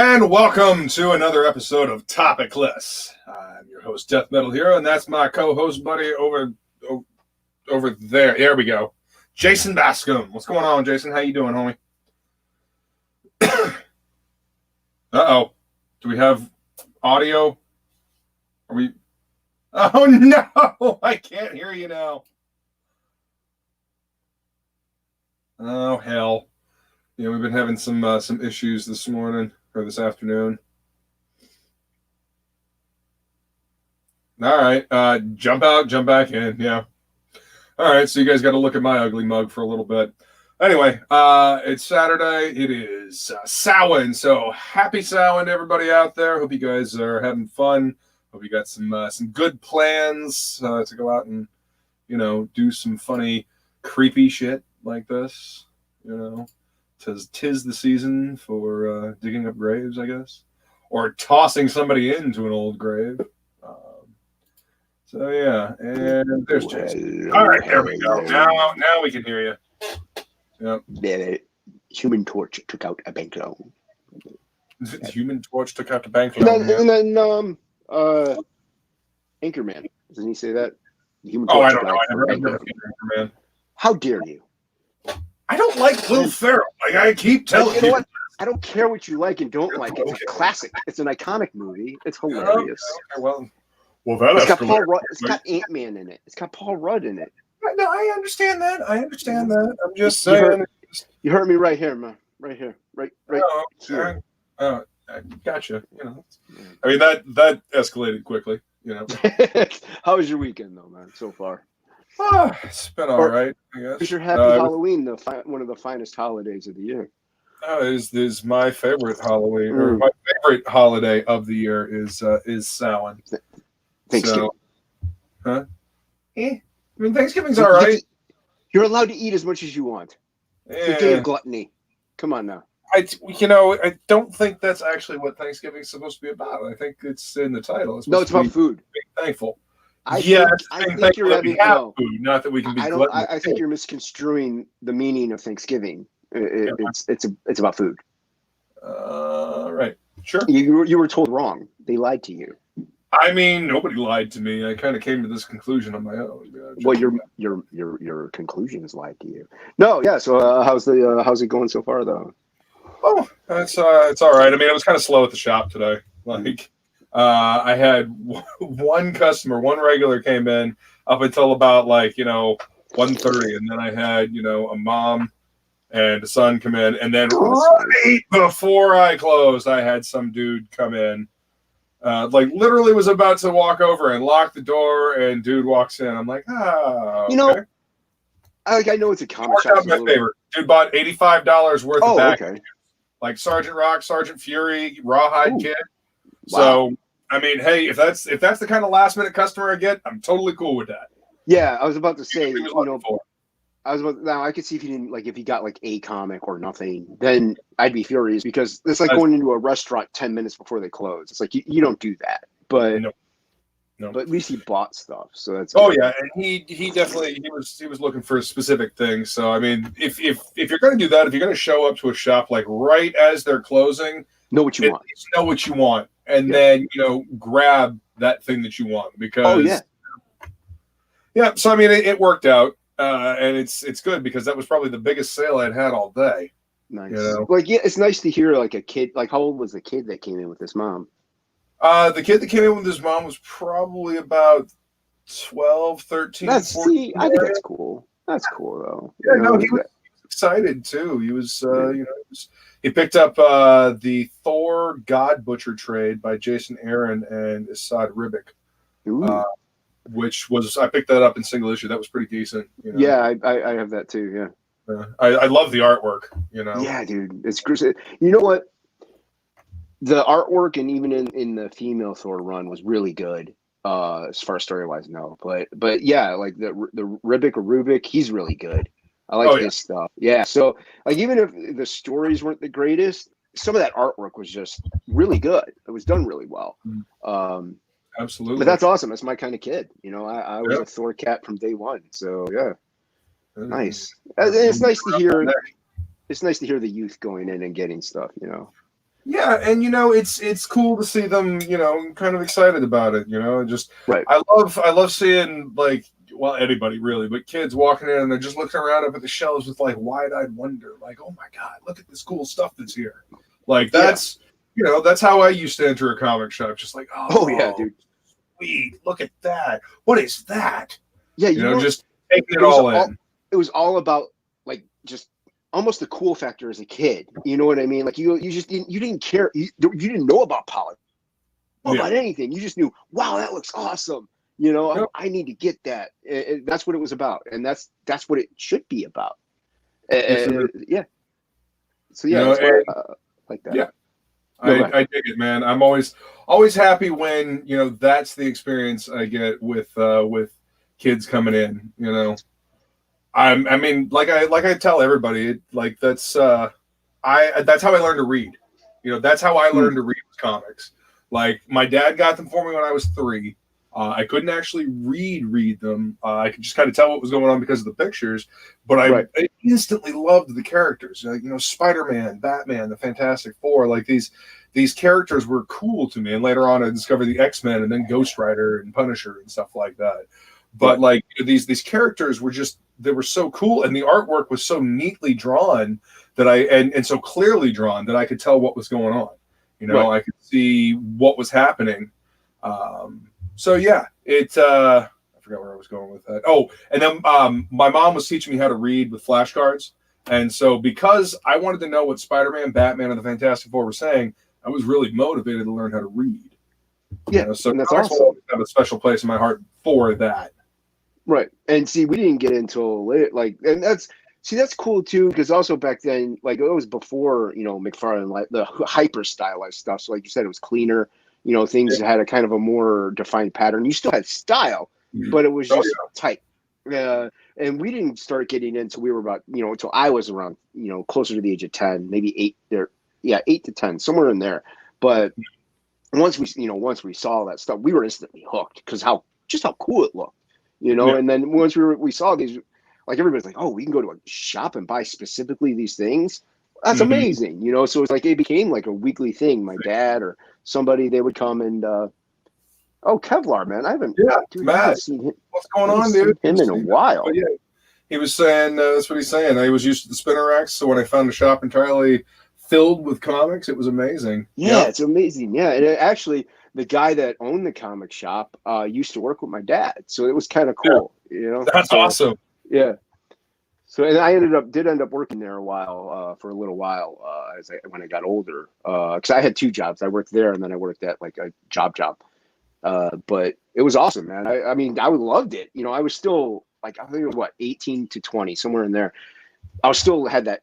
And welcome to another episode of TOPicLESS. I'm your host, Death Metal Hero, and that's my co-host buddy over there. There we go. Jason Bascom. What's going on, Jason? How you doing, homie? Uh-oh. Do we have audio? Are we... Oh, no! I can't hear you now. Oh, hell. Yeah, we've been having some issues this morning. Or this afternoon. All right. Jump out, jump back in. Yeah. All right. So you guys got to look at my ugly mug for a little bit. Anyway, it's Saturday. It is Samhain. So happy Samhain to everybody out there. Hope you guys are having fun. Hope you got some good plans to go out and, do some funny, creepy shit like this, Tis the season for digging up graves, I guess, or tossing somebody into an old grave. So yeah, and there's Jason. All right, there we go. Now we can hear you. Yep. The Human Torch took out a bank loan. The Human Torch took out the bank loan. And then Anchorman, doesn't he say that? The Human Torch I don't know. I never seen Anchorman. How dare you? I don't like Will Ferrell. Like I keep telling you. Know what? I don't care what you like and don't like. It's a classic. It's an iconic movie. It's hilarious. Okay, well, that it's got Paul Rudd. It's got Ant-Man in it. It's got Paul Rudd in it. No, I understand that. I'm just saying. You heard me right here, man. Right here. Right here. I gotcha. I mean that escalated quickly. How was your weekend though, man? So far. It's been all right, I guess. It's your Happy Halloween, one of the finest holidays of the year. Is my favorite Halloween, or my favorite holiday of the year is Samhain. Thanksgiving. Huh? I mean, Thanksgiving's all right. You're allowed to eat as much as you want. It's a day of gluttony. Come on now. I don't think that's actually what Thanksgiving's supposed to be about. I think it's in the title. It's about food. Being thankful. I think you're having food, not that we can be. I think you're misconstruing the meaning of Thanksgiving. It's about food. Right. Sure. You were told wrong. They lied to you. I mean, nobody lied to me. I kind of came to this conclusion on my own. Well, your conclusions lied to you. No, yeah. So how's it going so far though? Oh, it's all right. I mean, it was kind of slow at the shop today. I had one regular came in up until about 1:30, and then I had a mom and a son come in, and then right before I closed, I had some dude come in, literally was about to walk over and lock the door, and dude walks in. I'm like, okay. I know it's a comic shop. Worked out my favor. Dude bought $85 worth of back. Okay. Like Sergeant Rock, Sergeant Fury, Rawhide Kid. Wow. So, I mean, hey, if that's the kind of last minute customer I get, I'm totally cool with that. Yeah, I was about to say, now I could see if he didn't if he got a comic or nothing, then I'd be furious because it's like going into a restaurant 10 minutes before they close. It's like you don't do that, but no. But at least he bought stuff, so that's good. Yeah, and he definitely he was looking for specific things. So I mean, if you're going to do that, if you're going to show up to a shop right as they're closing, know what you want, and then grab that thing that you want because yeah. So I mean, it worked out, and it's good because that was probably the biggest sale I'd had all day. Nice. It's nice to hear a kid. How old was the kid that came in with his mom? The kid that came in with his mom was probably about 12, 13, 14. I think that's cool. That's cool, though. Yeah, he was excited, too. He was, he picked up the Thor God Butcher trade by Jason Aaron and Assad Ribic, which was, I picked that up in single issue. That was pretty decent. Yeah, I have that, too, yeah. I love the artwork, Yeah, dude. It's gruesome. You know what? The artwork and even in the female Thor run was really good, as far as story wise. No, but yeah, the Ribic or Rubik, he's really good. I like his stuff. Yeah, so even if the stories weren't the greatest, some of that artwork was just really good. It was done really well. Absolutely. But that's awesome. That's my kind of kid. I was a Thor cat from day one. So yeah, nice. And it's nice to hear. It's nice to hear the youth going in and getting stuff. Yeah, and it's cool to see them, kind of excited about it. Just Right. I love seeing like, well, anybody really, but kids walking in and they're just looking around up at the shelves with like wide-eyed wonder, like, oh my god, look at this cool stuff that's here. Like Yeah. that's how I used to enter a comic shop, just like, Oh yeah, oh, dude. sweet, look at that. What is that? Yeah, Just taking it it was all all in. it was all about like just almost the cool factor as a kid. You know what I mean? Like you just didn't care. You didn't know about politics, Yeah. about anything. You just knew, wow, that looks awesome. Yep. I need to get that. That's what it was about, and that's what it should be about. Yes, it is. Yeah. So You yeah, know, that's why and I like that. yeah, No, go I ahead. dig it, man. I'm always happy when that's the experience I get with kids coming in. I mean, like I tell everybody, like that's how I learned to read. That's how I Mm, learned to read comics. Like my dad got them for me when I was 3. I couldn't actually read them. I could just kind of tell what was going on because of the pictures, but right. I instantly loved the characters. Like Spider-Man, Batman, the Fantastic Four. Like these characters were cool to me. And later on, I discovered the X-Men and then Ghost Rider and Punisher and stuff like that. Right. But like these characters were just they were so cool, and the artwork was so neatly drawn that and so clearly drawn that I could tell what was going on. Right. I could see what was happening. So yeah, I forgot where I was going with that. Oh, and then my mom was teaching me how to read with flashcards, and so because I wanted to know what Spider-Man, Batman, and the Fantastic Four were saying, I was really motivated to learn how to read. Yeah, So and that's comics will awesome. always have a special place in my heart for that. Right. And see, we didn't get into later, like, and that's cool too, because also back then, like, it was before, McFarlane, like the hyper stylized stuff. So, like you said, it was cleaner, things had a kind of a more defined pattern. You still had style, but it was Oh just tight. And we didn't start getting into, we were about, until I was around, closer to the age of 10, maybe 8 there. Yeah, 8 to 10, somewhere in there. But once we saw that stuff, we were instantly hooked because just how cool it looked. yeah. And then once we saw these, like everybody's like, oh, we can go to a shop and buy specifically these things. That's Mhm. amazing, So it's like it became like a weekly thing. My dad or somebody, they would come and oh, Kevlar, man, Yeah, I haven't Matt, seen him. what's I going haven't on, seen dude? him in a But while. yeah, he was saying that's what he's saying. He was used to the spinner racks, so when I found a shop entirely filled with comics, it was amazing. Yeah, Yeah, it's amazing. Yeah, and actually, the guy that owned the comic shop used to work with my dad, so it was kind of yeah, cool, that's So awesome. yeah. So and I did end up working there a while for a little while when I got older because I had 2 jobs. I worked there and then I worked at like a job. But it was awesome, man. I mean, I loved it. I was still like I think it was 18 to 20 somewhere in there. I was still had that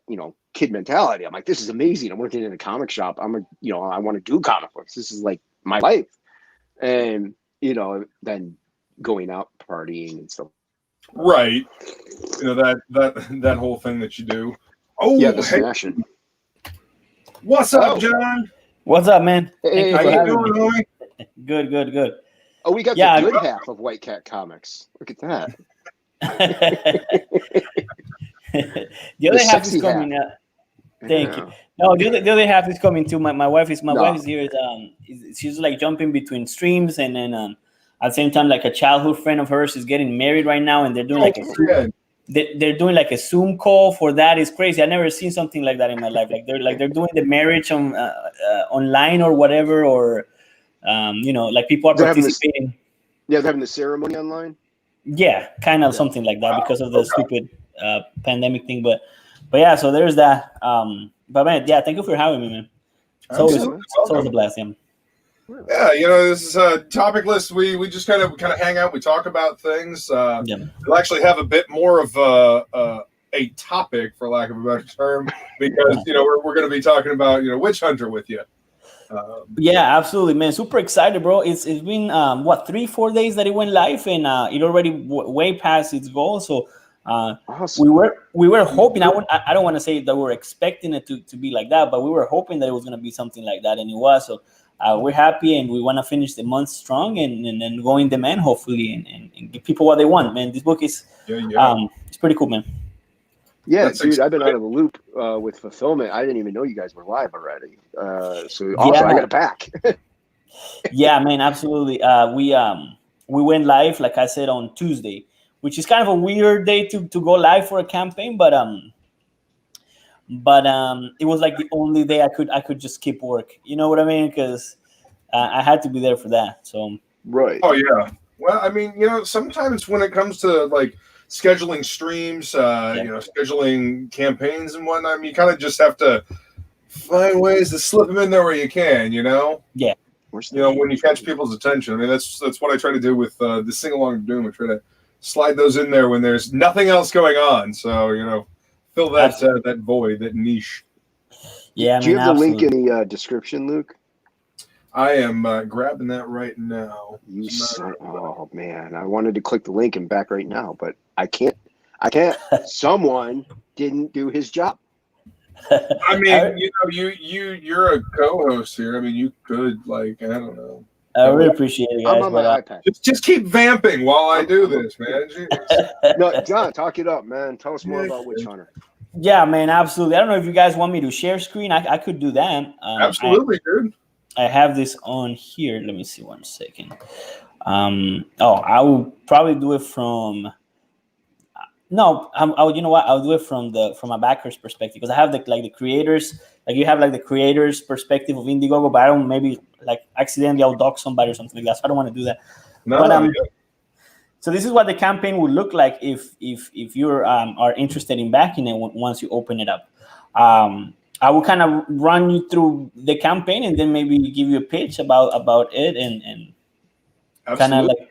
kid mentality. I'm like, this is amazing. I'm working in a comic shop. I want to do comic books. This is like my life. And then going out partying and stuff. Right. That whole thing that you do. Yeah, Oh, the hey, smashing. what's up, Oh, John? What's up, man? Thank you How for you hey. having doing, me. homie? Good, good, good. Oh, we got the Yeah. good half of White Cat Comics. Look at that. The The other half is sexy half. coming. Thank you. Yeah. No, the other half is coming too. My wife is No. here. She's like jumping between streams, and then at the same time, like a childhood friend of hers is getting married right now, and they're doing like a Zoom, Yeah. they're doing like a Zoom call for that. It's crazy. I've never seen something like that in my life. They're doing the marriage on online or whatever, or like people are They're having this. participating. Yeah, they're having the ceremony online. Yeah, kind of Yeah. something like that Wow. because of the Okay. stupid pandemic thing. But yeah, so there's that. But man, yeah, thank you for having me, man. It's always, Absolutely. it's always a blast, yeah. Yeah, this is a topic list. We just kind of hang out. We talk about things. Yeah. We'll actually have a bit more of a topic, for lack of a better term, because we're going to be talking about Witch Hunter with you. Yeah, absolutely, man. Super excited, bro. It's been 3-4 days that it went live, and it already way past its goal. So Awesome. we were hoping. I don't want to say that we were expecting it to be like that, but we were hoping that it was going to be something like that, and it was. So we're happy, and we want to finish the month strong and go in demand, hopefully, and give people what they want, man. This book is it's pretty cool, man. Yeah, That's dude, I've been out exciting. of the loop with fulfillment. I didn't even know you guys were live already. So also, Yeah, I got to pack. yeah, man, absolutely. We went live, like I said, on Tuesday, which is kind of a weird day to go live for a campaign, but it was like the only day I could just skip work. You know what I mean? Because I had to be there for that. So Right. Oh yeah. Well, I mean, sometimes when it comes to like scheduling streams, yeah, scheduling campaigns and whatnot, I mean, you kind of just have to find ways to slip them in there where you can. yeah, Where's the When you catch people's attention. I mean, that's what I try to do with the sing along of Doom. I try to slide those in there when there's nothing else going on. So fill that absolutely. that void, that niche. Yeah, Do you man, have the link in absolutely. the description, Luke? I am grabbing that right now. You son. Oh man, I wanted to click the link and back right now, but I can't. I can't. Someone didn't do his job. I mean, I, you're a co-host here. I mean, you could I don't know. I really appreciate it, I'm guys. on my But iPad. Just keep vamping while I do I'm a- this, man. Jeez. No, John, talk it up, man. Tell us more about Witch Hunter. yeah, man, absolutely. I don't know if you guys want me to share screen. I could do that. Absolutely, dude. I have this on here. Let me see 1 second. I will probably do it from. No, you know what? I'll do it from a backer's perspective because I have the creators. Like you have like the creators' perspective of Indiegogo, but I don't maybe like accidentally I'll dock somebody or something like that. So I don't want to do that. No, But yeah. so this is what the campaign would look like if you're are interested in backing it once you open it up. I will kind of run you through the campaign and then maybe give you a pitch about it and kind of Absolutely.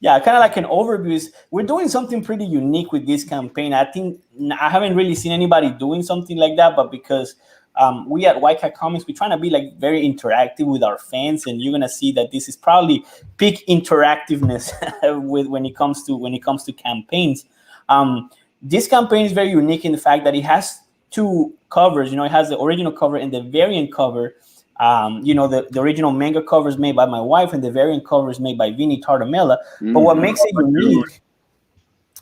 kind of like an overview. Is we're doing something pretty unique with this campaign. I think I haven't really seen anybody doing something like that, but because we at White Cat Comics, we're trying to be like very interactive with our fans, and you're gonna see that this is probably peak interactiveness with when it comes to campaigns. This campaign is very unique in the fact that it has two covers. It has the original cover and the variant cover. The original manga cover is made by my wife, and the variant cover is made by Vinny Tartamella. But what makes it unique?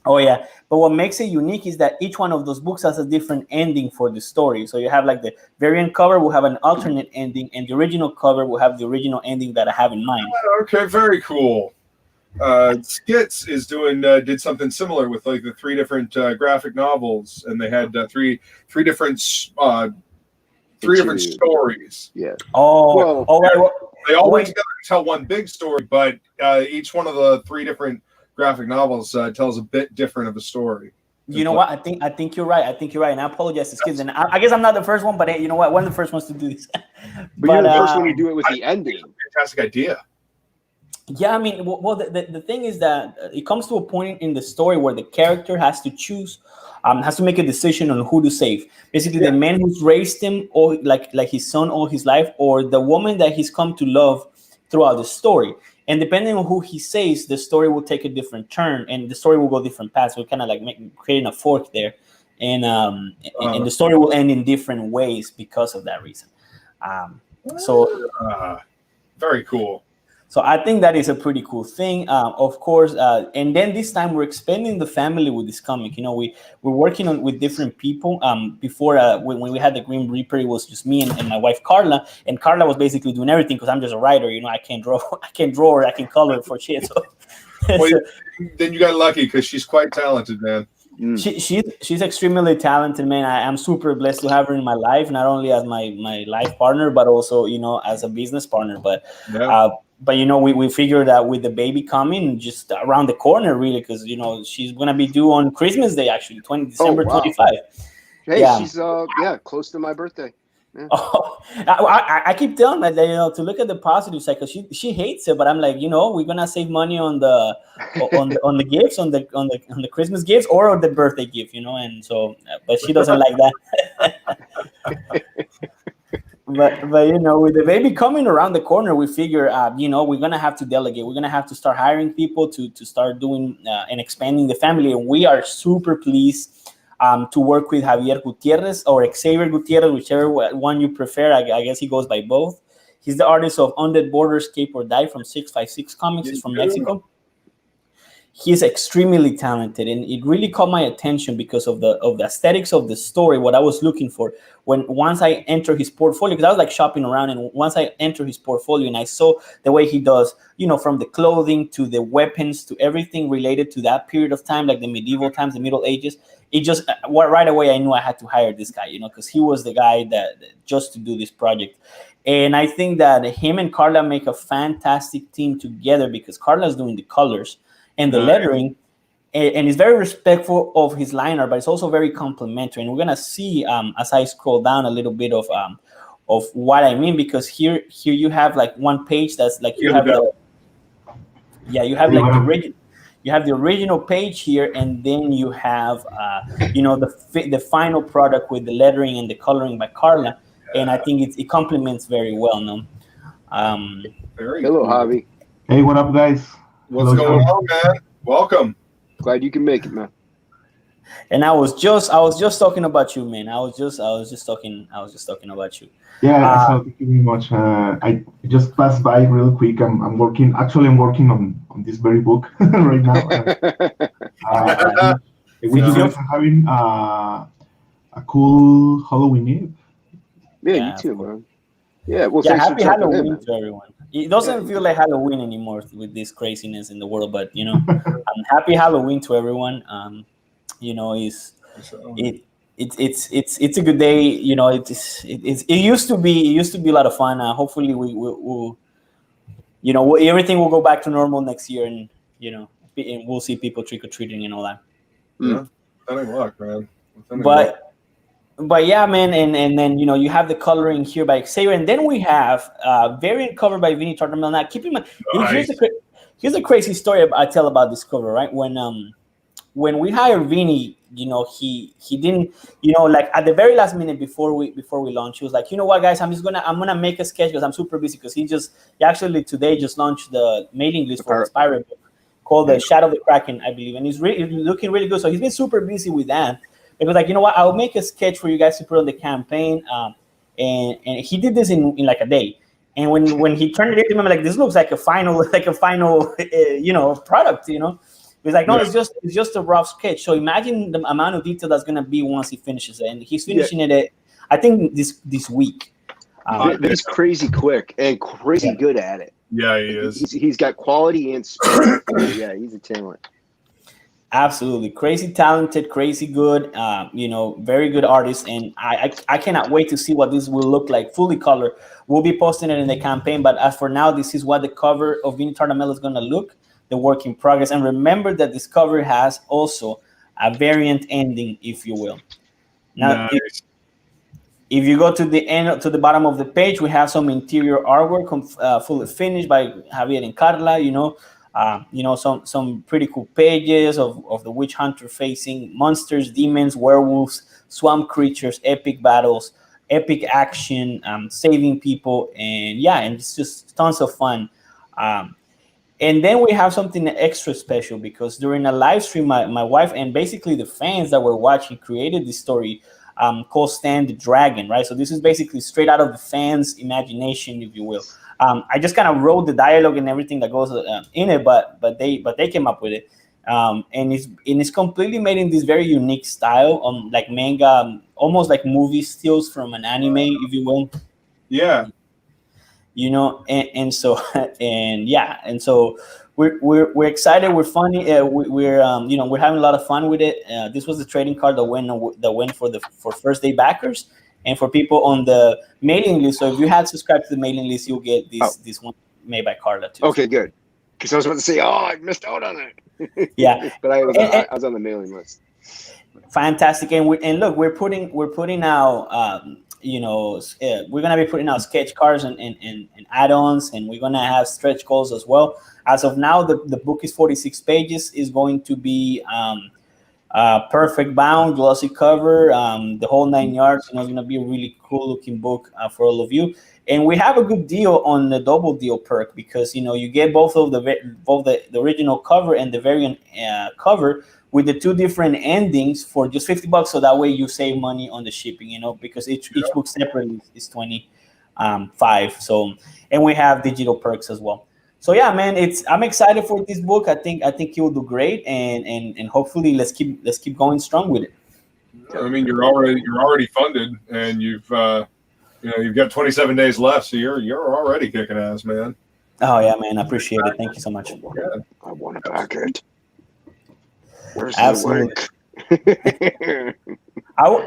Oh yeah, but what makes it unique is that each one of those books has a different ending for the story. So you have like the variant cover will have an alternate ending, and the original cover will have the original ending that I have in mind. Okay, very cool. Skits is did something similar with like the three different graphic novels, and they had three different stories. Yeah. Oh, right. They all went together to tell one big story, but each one of the three different graphic novels tells a bit different of a story. You know what? I think you're right. And I apologize to kids. And I guess I'm not the first one, but hey, you know what? One of the first ones to do this. But you're the first one to do it with the ending. Fantastic idea. Yeah, I mean, well, the thing is that it comes to a point in the story where the character has to choose, has to make a decision on who to save. Basically, the man who's raised him, or like his son all his life, or the woman that he's come to love throughout the story. And depending on who he saves, the story will take a different turn, and the story will go different paths. We're kind of like creating a fork there, and the story will end in different ways because of that reason. Very cool. So I think that is a pretty cool thing, of course. And then this time we're expanding the family with this comic. We're working with different people. Before when we had the Green Reaper, it was just me and my wife Carla, and Carla was basically doing everything because I'm just a writer. I can't draw, or I can color for shit. So, then you got lucky because she's quite talented, man. She's extremely talented, man. I'm super blessed to have her in my life, not only as my life partner, but also as a business partner. But we figured that with the baby coming just around the corner, really, because she's gonna be due on Christmas Day, actually, December 25. Hey, she's close to my birthday. Yeah. Oh, I keep telling her that to look at the positive side, because she hates it, but I'm like, we're gonna save money on the gifts, on the Christmas gifts or on the birthday gift, and so, but she doesn't like that. But with the baby coming around the corner, we figure we're gonna have to delegate. We're gonna have to start hiring people to start doing and expanding the family, and we are super pleased to work with Javier Gutierrez or Xavier Gutierrez, whichever one you prefer. I guess he goes by both. He's the artist of Undead Borders, Cape or Die from 656 Comics. He's from Mexico. he's extremely talented, and it really caught my attention because of the aesthetics of the story, what I was looking for. Once I enter his portfolio, because I was like shopping around, and once I enter his portfolio and I saw the way he does, from the clothing to the weapons to everything related to that period of time, like the medieval times, the Middle Ages, it just right away I knew I had to hire this guy, because he was the guy that just to do this project. And I think that him and Carla make a fantastic team together, because Carla's doing the colors and the lettering, and he's very respectful of his line art, but it's also very complimentary. And we're gonna see as I scroll down a little bit of what I mean, because here you have like one page that's like you have the original page here, and then you have the final product with the lettering and the coloring by Carla, and I think it complements very well. No, hello, Javi. Hey, what up, guys? What's going on, man? Welcome. Glad you can make it, man. And I was just talking about you, man. I was just talking about you. Yeah, so thank you very much. I just passed by real quick. I'm working on this very book right now. We you guys are having a cool Halloween Eve. Yeah, you too, man. Yeah, well, happy Halloween to everyone. It doesn't feel like Halloween anymore with this craziness in the world, but happy Halloween to everyone. It's a good day. It used to be a lot of fun. Hopefully we'll everything will go back to normal next year, and we'll see people trick or treating and all that. Yeah, any luck, man. But yeah, man, and then you have the coloring here by Xavier, and then we have variant cover by Vinny Tartamel. Now, keep in mind, here's a crazy story I tell about this cover. Right when we hired Vinny, he didn't, like at the very last minute before we launched, he was like, you know what, guys, I'm gonna make a sketch because I'm super busy, because he actually today just launched the mailing list for his pirate book called The Shadow of the Kraken, I believe, and he's looking really good. So he's been super busy with that. It was like, you know what, I'll make a sketch for you guys to put on the campaign. And he did this in like a day. And when he turned it into me, I'm like, this looks like a final product, He's like, no, it's just a rough sketch. So imagine the amount of detail that's gonna be once he finishes it. And he's finishing it, I think this week. He's crazy quick and crazy good at it. Yeah, he is. He's got quality and speed. Yeah, he's a talent. Absolutely, crazy talented, crazy good, very good artist, and I cannot wait to see what this will look like fully color. We'll be posting it in the campaign, but as for now, this is what the cover of Vinny Tartamel is going to look, the work in progress. And remember that this cover has also a variant ending, if you will. Now, nice. If you go to the bottom of the page, we have some interior artwork fully finished by Javier and Carla. Some pretty cool pages of the witch hunter facing monsters, demons, werewolves, swamp creatures, epic battles, epic action, saving people, and it's just tons of fun. And then we have something extra special, because during a live stream, my wife and basically the fans that were watching created this story called Stan the Dragon, right? So this is basically straight out of the fans' imagination, if you will. I just kind of wrote the dialogue and everything that goes in it, but they came up with it, and it's completely made in this very unique style, like manga, almost like movie stills from an anime, if you will. Yeah. And so we're excited. We're funny. We're having a lot of fun with it. This was the trading card that went for first day backers. And for people on the mailing list, so if you had subscribed to the mailing list, you'll get this one made by Carla too. Okay, good. Because I was about to say, I missed out on it. Yeah, but I was on the mailing list. Fantastic, and look, we're putting out, we're gonna be putting out sketch cards and add-ons, and we're gonna have stretch goals as well. As of now, the book is 46 pages. Is going to be perfect bound, glossy cover, the whole 9 yards. It's going to be a really cool looking book for all of you. And we have a good deal on the double deal perk, because you get both the original cover and the variant cover with the two different endings for just $50. So that way you save money on the shipping, because each book separately is $25. So, and we have digital perks as well. So yeah, man, I'm excited for this book. I think you'll do great, and hopefully let's keep going strong with it. I mean, you're already funded, and you've got 27 days left, so you're already kicking ass, man. Oh yeah, man, I appreciate it. Thank you so much. Yeah, I want to back it. Where's Absolutely. the link?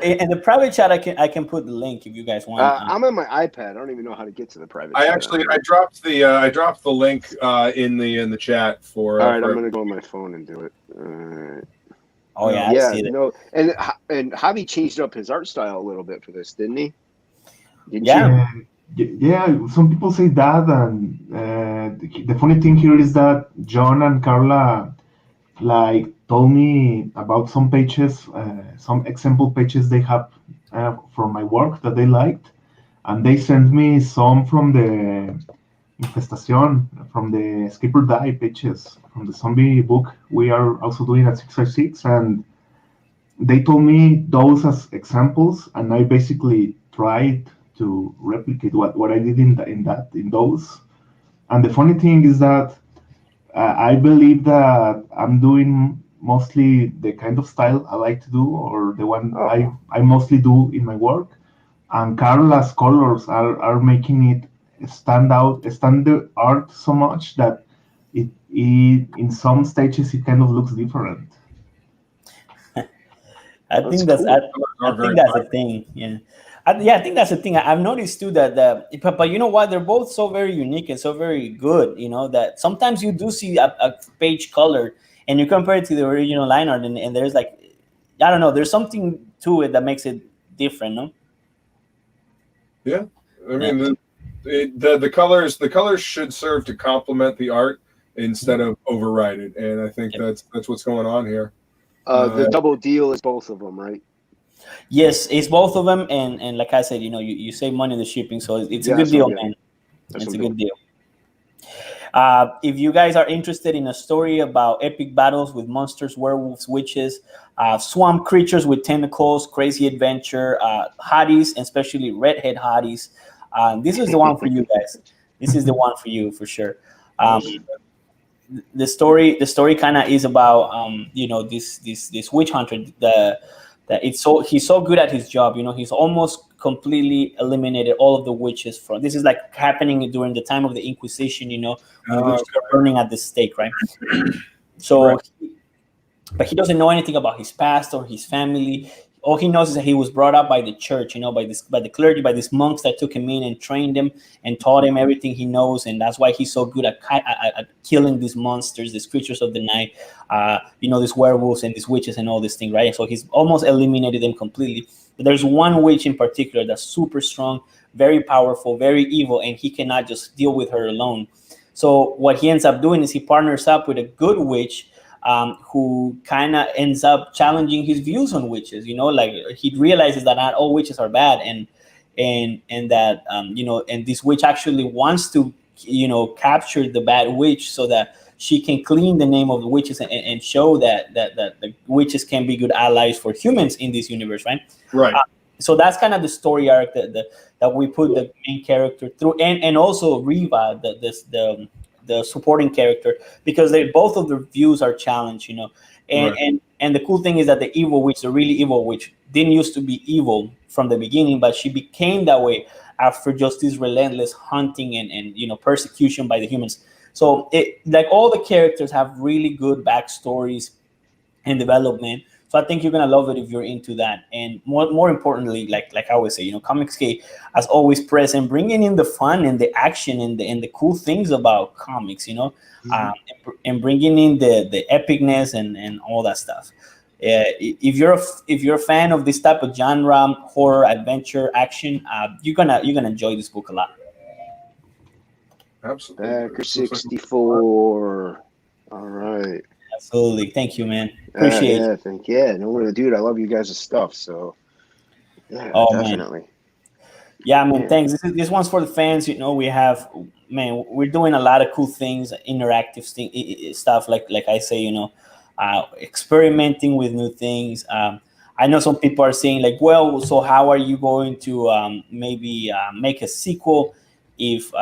In the private chat, I can put the link if you guys want. I'm on my iPad. I don't even know how to get to the private. I chat. actually I dropped the link in the chat for. All right, for I'm gonna go on my phone and do it. Oh yeah, I yeah, see it. no, and Javi changed up his art style a little bit for this, didn't he? Didn't Yeah. Yeah, some people say that, and the funny thing here is that John and Carla like told me about some pages, some example pages they have from my work that they liked, and they sent me some from the Infestación, from the Skipper Die pages, from the zombie book we are also doing at 656, and they told me those as examples, and I basically tried to replicate what I did in those. And the funny thing is that I believe that I'm doing mostly the kind of style I like to do, or the one I mostly do in my work. And Carla's colors are making it standard art so much that it in some stages it kind of looks different. I think that's the thing. Yeah. I think that's the thing. I've noticed too but you know what? They're both so very unique and so very good. You know that sometimes you do see a page colored and you compare it to the original line art, and there's like, I don't know, there's something to it that makes it different, no? Yeah, I mean the colors should serve to complement the art instead of override it, and I think that's what's going on here. The double deal is both of them, right? Yes, it's both of them, and like I said, you save money in the shipping, so it's a good deal, man. It's a good deal. If you guys are interested in a story about epic battles with monsters, werewolves, witches, swamp creatures with tentacles, crazy adventure, hotties, and especially redhead hotties, this is the one for you guys. This is the one for you for sure. The story kind of is about this witch hunter he's so good at his job. He's almost completely eliminated all of the witches from. This is like happening during the time of the Inquisition. When witches are burning at the stake, right? So, right. But he doesn't know anything about his past or his family. All he knows is that he was brought up by the church, by the clergy, by these monks that took him in and trained him and taught him everything he knows, and that's why he's so good at killing these monsters, these creatures of the night, these werewolves and these witches and all this thing, right? So he's almost eliminated them completely. But there's one witch in particular that's super strong, very powerful, very evil, and he cannot just deal with her alone. So what he ends up doing is he partners up with a good witch. Who kind of ends up challenging his views on witches. Like he realizes that not all witches are bad, and that and this witch actually wants to capture the bad witch so that she can clean the name of the witches and show that the witches can be good allies for humans in this universe, right? Right. So that's kind of the story arc that we put the main character through, and also Riva, the supporting character, because both of their views are challenged, and right. and the cool thing is that the evil witch, the really evil witch, didn't used to be evil from the beginning, but she became that way after just this relentless hunting and persecution by the humans. So like all the characters have really good backstories and development. So I think you're gonna love it if you're into that. And more importantly, like I always say, Comicsgate as always present, bringing in the fun and the action and the cool things about comics, and bringing in the epicness and all that stuff. If you're a fan of this type of genre, horror, adventure, action, you're gonna enjoy this book a lot. Absolutely. Backer 64. All right. Absolutely. Thank you, man. Appreciate it. No worries, dude. I love you guys' stuff. So, yeah, definitely. Man. Yeah, man. Thanks. This one's for the fans. We're doing a lot of cool things, interactive stuff. Like I say, experimenting with new things. I know some people are saying like, well, so how are you going to maybe make a sequel if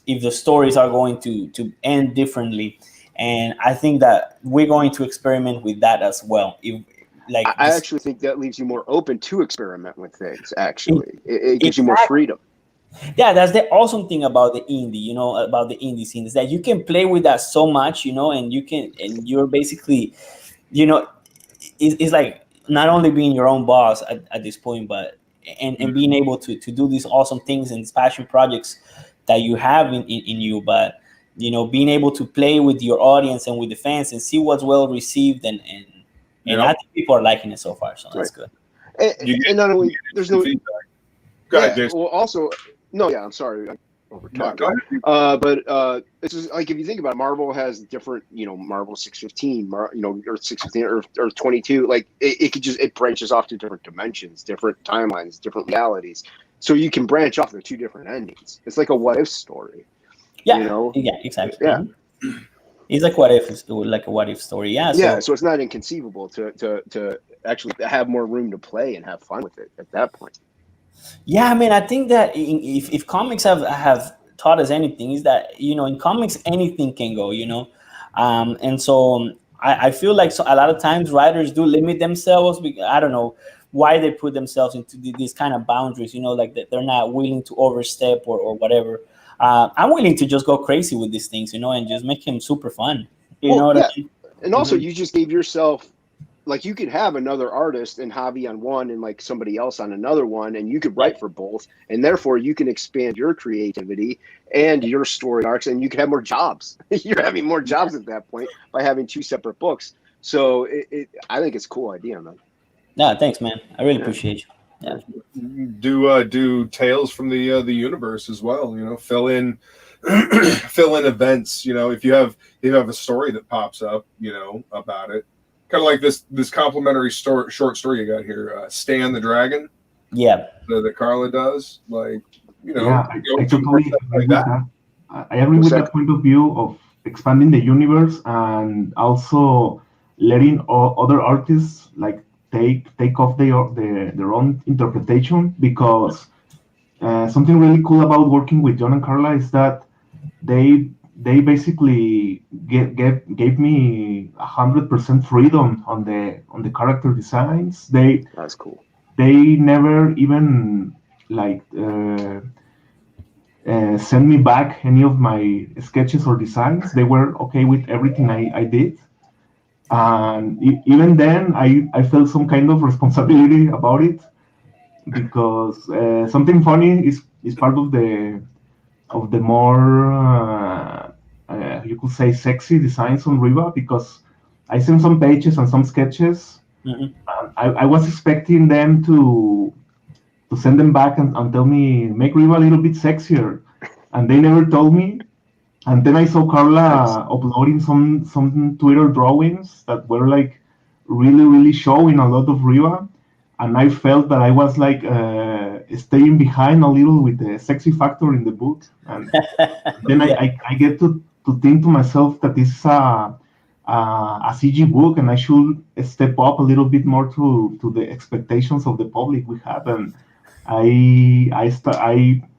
if the stories are going to end differently. And I think that we're going to experiment with that as well. If like I actually think that leaves you more open to experiment with things. Actually, it gives exactly. you more freedom. Yeah, that's the awesome thing about the indie, about the indie scene, is that you can play with that so much, and you're basically, it's like not only being your own boss at this point, but and being able to do these awesome things and these passion projects that you have in you, but being able to play with your audience and with the fans and see what's well received, and I think people are liking it so far, so that's good. And not only there's no feedback. Go ahead, yeah, Jason. well, also no, yeah, I'm sorry, I'm over No, talking. go ahead. But it's just like if you think about it, Marvel has different, Marvel 615, Earth 615, Earth 22. Like it branches off to different dimensions, different timelines, different realities. So you can branch off the two different endings. It's like a what if story. Yeah, yeah, exactly. Yeah. It's like like a what if story. Yeah. So it's not inconceivable to actually have more room to play and have fun with it at that point. Yeah, I mean, I think that if comics have taught us anything, is that in comics anything can go, and so I feel like a lot of times writers do limit themselves. I don't know why they put themselves into these kind of boundaries, like that they're not willing to overstep or whatever. I'm willing to just go crazy with these things, and just make him super fun. You know what I mean? And also, you just gave yourself, like, you could have another artist and Javi on one and like somebody else on another one, and you could write for both, and therefore you can expand your creativity and your story arcs, and you can have more jobs. You're having more jobs at that point by having two separate books. So I think it's a cool idea, man. No, thanks, man. I really appreciate you. Yeah. Do tales from the universe as well. Fill in events. If you have a story that pops up, about it. Kind of like this complimentary short story you got here, Stan the Dragon. Yeah. That Carla does, like Yeah, I totally agree with that. I agree What's with that? that point of view of expanding the universe and also letting other artists like take off their own interpretation, because something really cool about working with John and Carla is that they basically gave me 100% freedom on the character designs. That's cool. They never even like send me back any of my sketches or designs. They were okay with everything I did. And even then, I felt some kind of responsibility about it, because something funny is part of the more you could say sexy designs on Riva, because I sent some pages and some sketches. Mm-hmm. I was expecting them to send them back and tell me make Riva a little bit sexier, and they never told me. And then I saw Carla uploading some Twitter drawings that were like really showing a lot of Riva, and I felt that I was like staying behind a little with the sexy factor in the book. And then I get to think to myself that this is a CG book, and I should step up a little bit more to the expectations of the public we have. And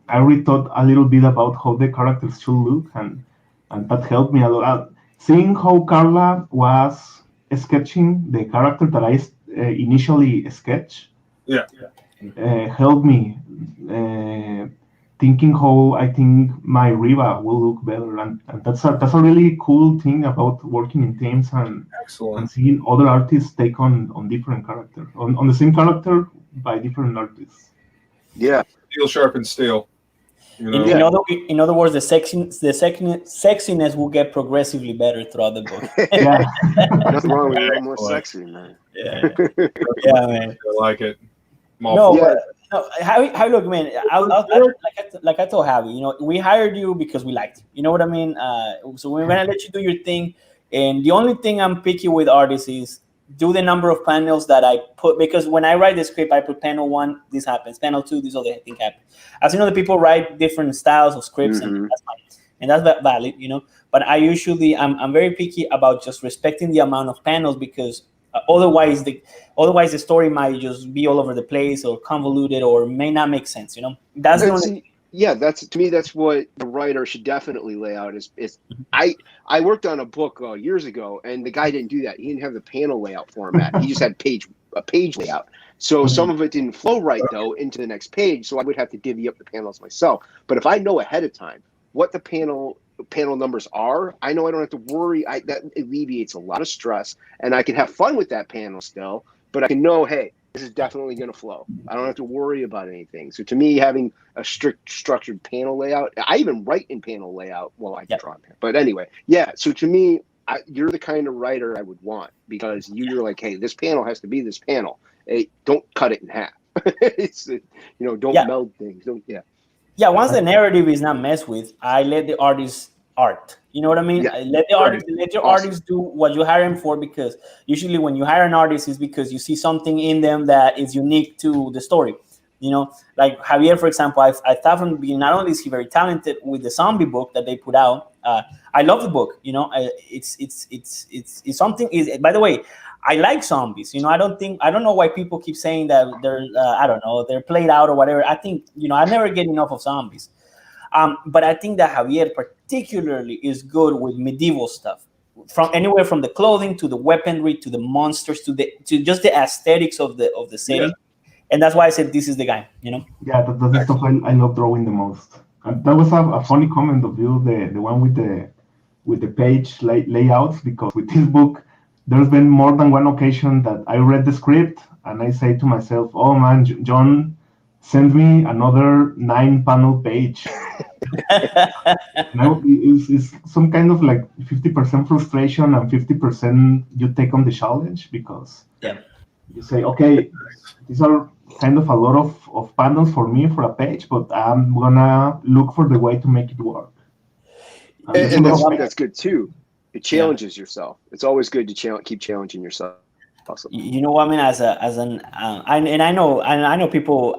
I rethought a little bit about how the characters should look, and that helped me a lot. Seeing how Carla was sketching the character that I initially sketched, helped me thinking how I think my Riva will look better, and that's a really cool thing about working in teams and seeing other artists take on different characters on the same character by different artists. Yeah, steel sharpens steel. In other words, the sexiness will get progressively better throughout the book. Yeah, nothing wrong with it. More sexy, man. Yeah, man. I like it. How look, man. Like I told Javi, we hired you because we liked you. You know what I mean? So we're gonna let you do your thing, and the only thing I'm picky with artists is do the number of panels that I put, because when I write the script, I put panel 1, this happens, panel 2, this other thing happens. As you know, the people write different styles of scripts, and that's fine, and that's valid, But I'm very picky about just respecting the amount of panels, because otherwise the story might just be all over the place or convoluted or may not make sense. That's yeah, that's to me. That's what the writer should definitely lay out. Is I worked on a book years ago, and the guy didn't do that. He didn't have the panel layout format. He just had a page layout. So some of it didn't flow right though into the next page. So I would have to divvy up the panels myself. But if I know ahead of time what the panel numbers are, I know I don't have to worry. That alleviates a lot of stress, and I can have fun with that panel still. But I can know, hey, this is definitely going to flow. I don't have to worry about anything. So to me, having a strict structured panel layout, I even write in panel layout. Well, I can draw in panel. But anyway, yeah. So to me, you're the kind of writer I would want, because you're like, hey, this panel has to be this panel. Hey, don't cut it in half. It's, don't meld things. Yeah, once the narrative is not messed with, I let the artist art. You know what I mean? Yeah. Let your artist do what you hire him for, because usually when you hire an artist is because you see something in them that is unique to the story. Like Javier, for example, I thought from the beginning, not only is he very talented with the zombie book that they put out, I love the book. It's something. By the way, I like zombies. I don't know why people keep saying that they're I don't know, they're played out or whatever. I think I never get enough of zombies. But I think that Javier particularly is good with medieval stuff, from anywhere from the clothing to the weaponry to the monsters to just the aesthetics of the setting. Yeah. And that's why I said this is the guy. Yeah, that's the stuff I love drawing the most. And that was a funny comment of you, the one with the page layouts, because with this book, there's been more than one occasion that I read the script and I say to myself, "Oh man, John, send me another 9-panel page." Now it's some kind of like 50% frustration and 50% you take on the challenge, because you say, okay, these are kind of a lot of panels for me for a page, but I'm gonna look for the way to make it work. And that's good too. It challenges yourself. It's always good to keep challenging yourself. You know what I mean? I know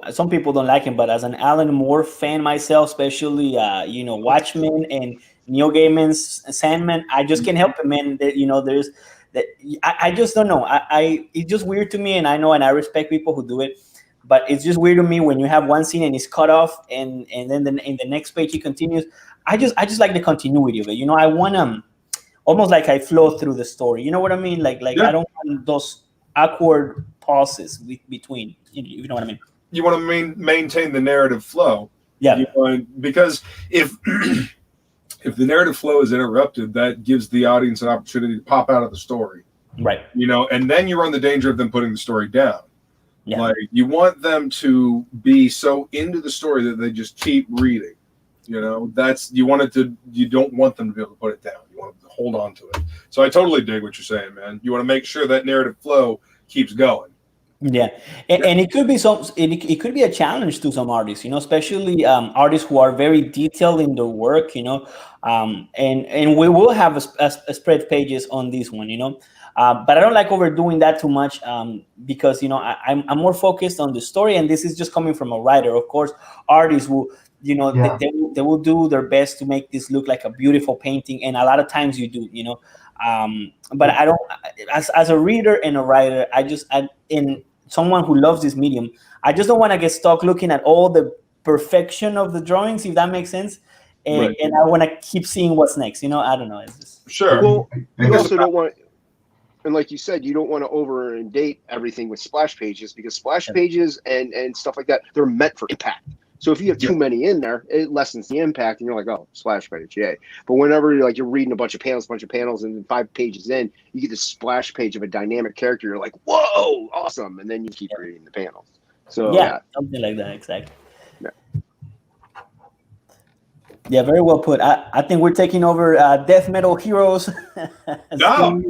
some people don't like him, but as an Alan Moore fan myself, especially Watchmen and Neil Gaiman's Sandman, I just can't help it, man. There's that I just don't know. It's just weird to me, and I know, and I respect people who do it, but it's just weird to me when you have one scene and it's cut off, and then in the next page he continues. I just like the continuity of it. I want almost like I flow through the story. You know what I mean? Like I don't want those awkward pauses between. You know what I mean? You want to maintain the narrative flow. Yeah. Because if if the narrative flow is interrupted, that gives the audience an opportunity to pop out of the story. Right. And then you run the danger of them putting the story down. Yeah. Like, you want them to be so into the story that they just keep reading. You don't want them to be able to put it down. You want them to hold on to it. So I totally dig what you're saying, man. You want to make sure that narrative flow keeps going. Yeah, and it could be it could be a challenge to some artists, especially artists who are very detailed in their work, and we will have a spread pages on this one, but I don't like overdoing that too much, because I'm more focused on the story, and this is just coming from a writer. Of course, artists will. They will do their best to make this look like a beautiful painting, and a lot of times you do, but I don't, as a reader and a writer, in someone who loves this medium, I just don't want to get stuck looking at all the perfection of the drawings, if that makes sense, and I want to keep seeing what's next. I don't know. It's just sure. Well, you also don't want, and like you said, you don't want to over inundate everything with splash pages, because splash pages and stuff like that, they're meant for impact. So if you have too many in there, it lessens the impact, and you're like, oh, splash page, yay. But whenever you're reading a bunch of panels, and then 5 pages in, you get this splash page of a dynamic character. You're like, whoa, awesome. And then you keep reading the panels. So something like that, exactly. Yeah, very well put. I think we're taking over Death Metal Heroes. No,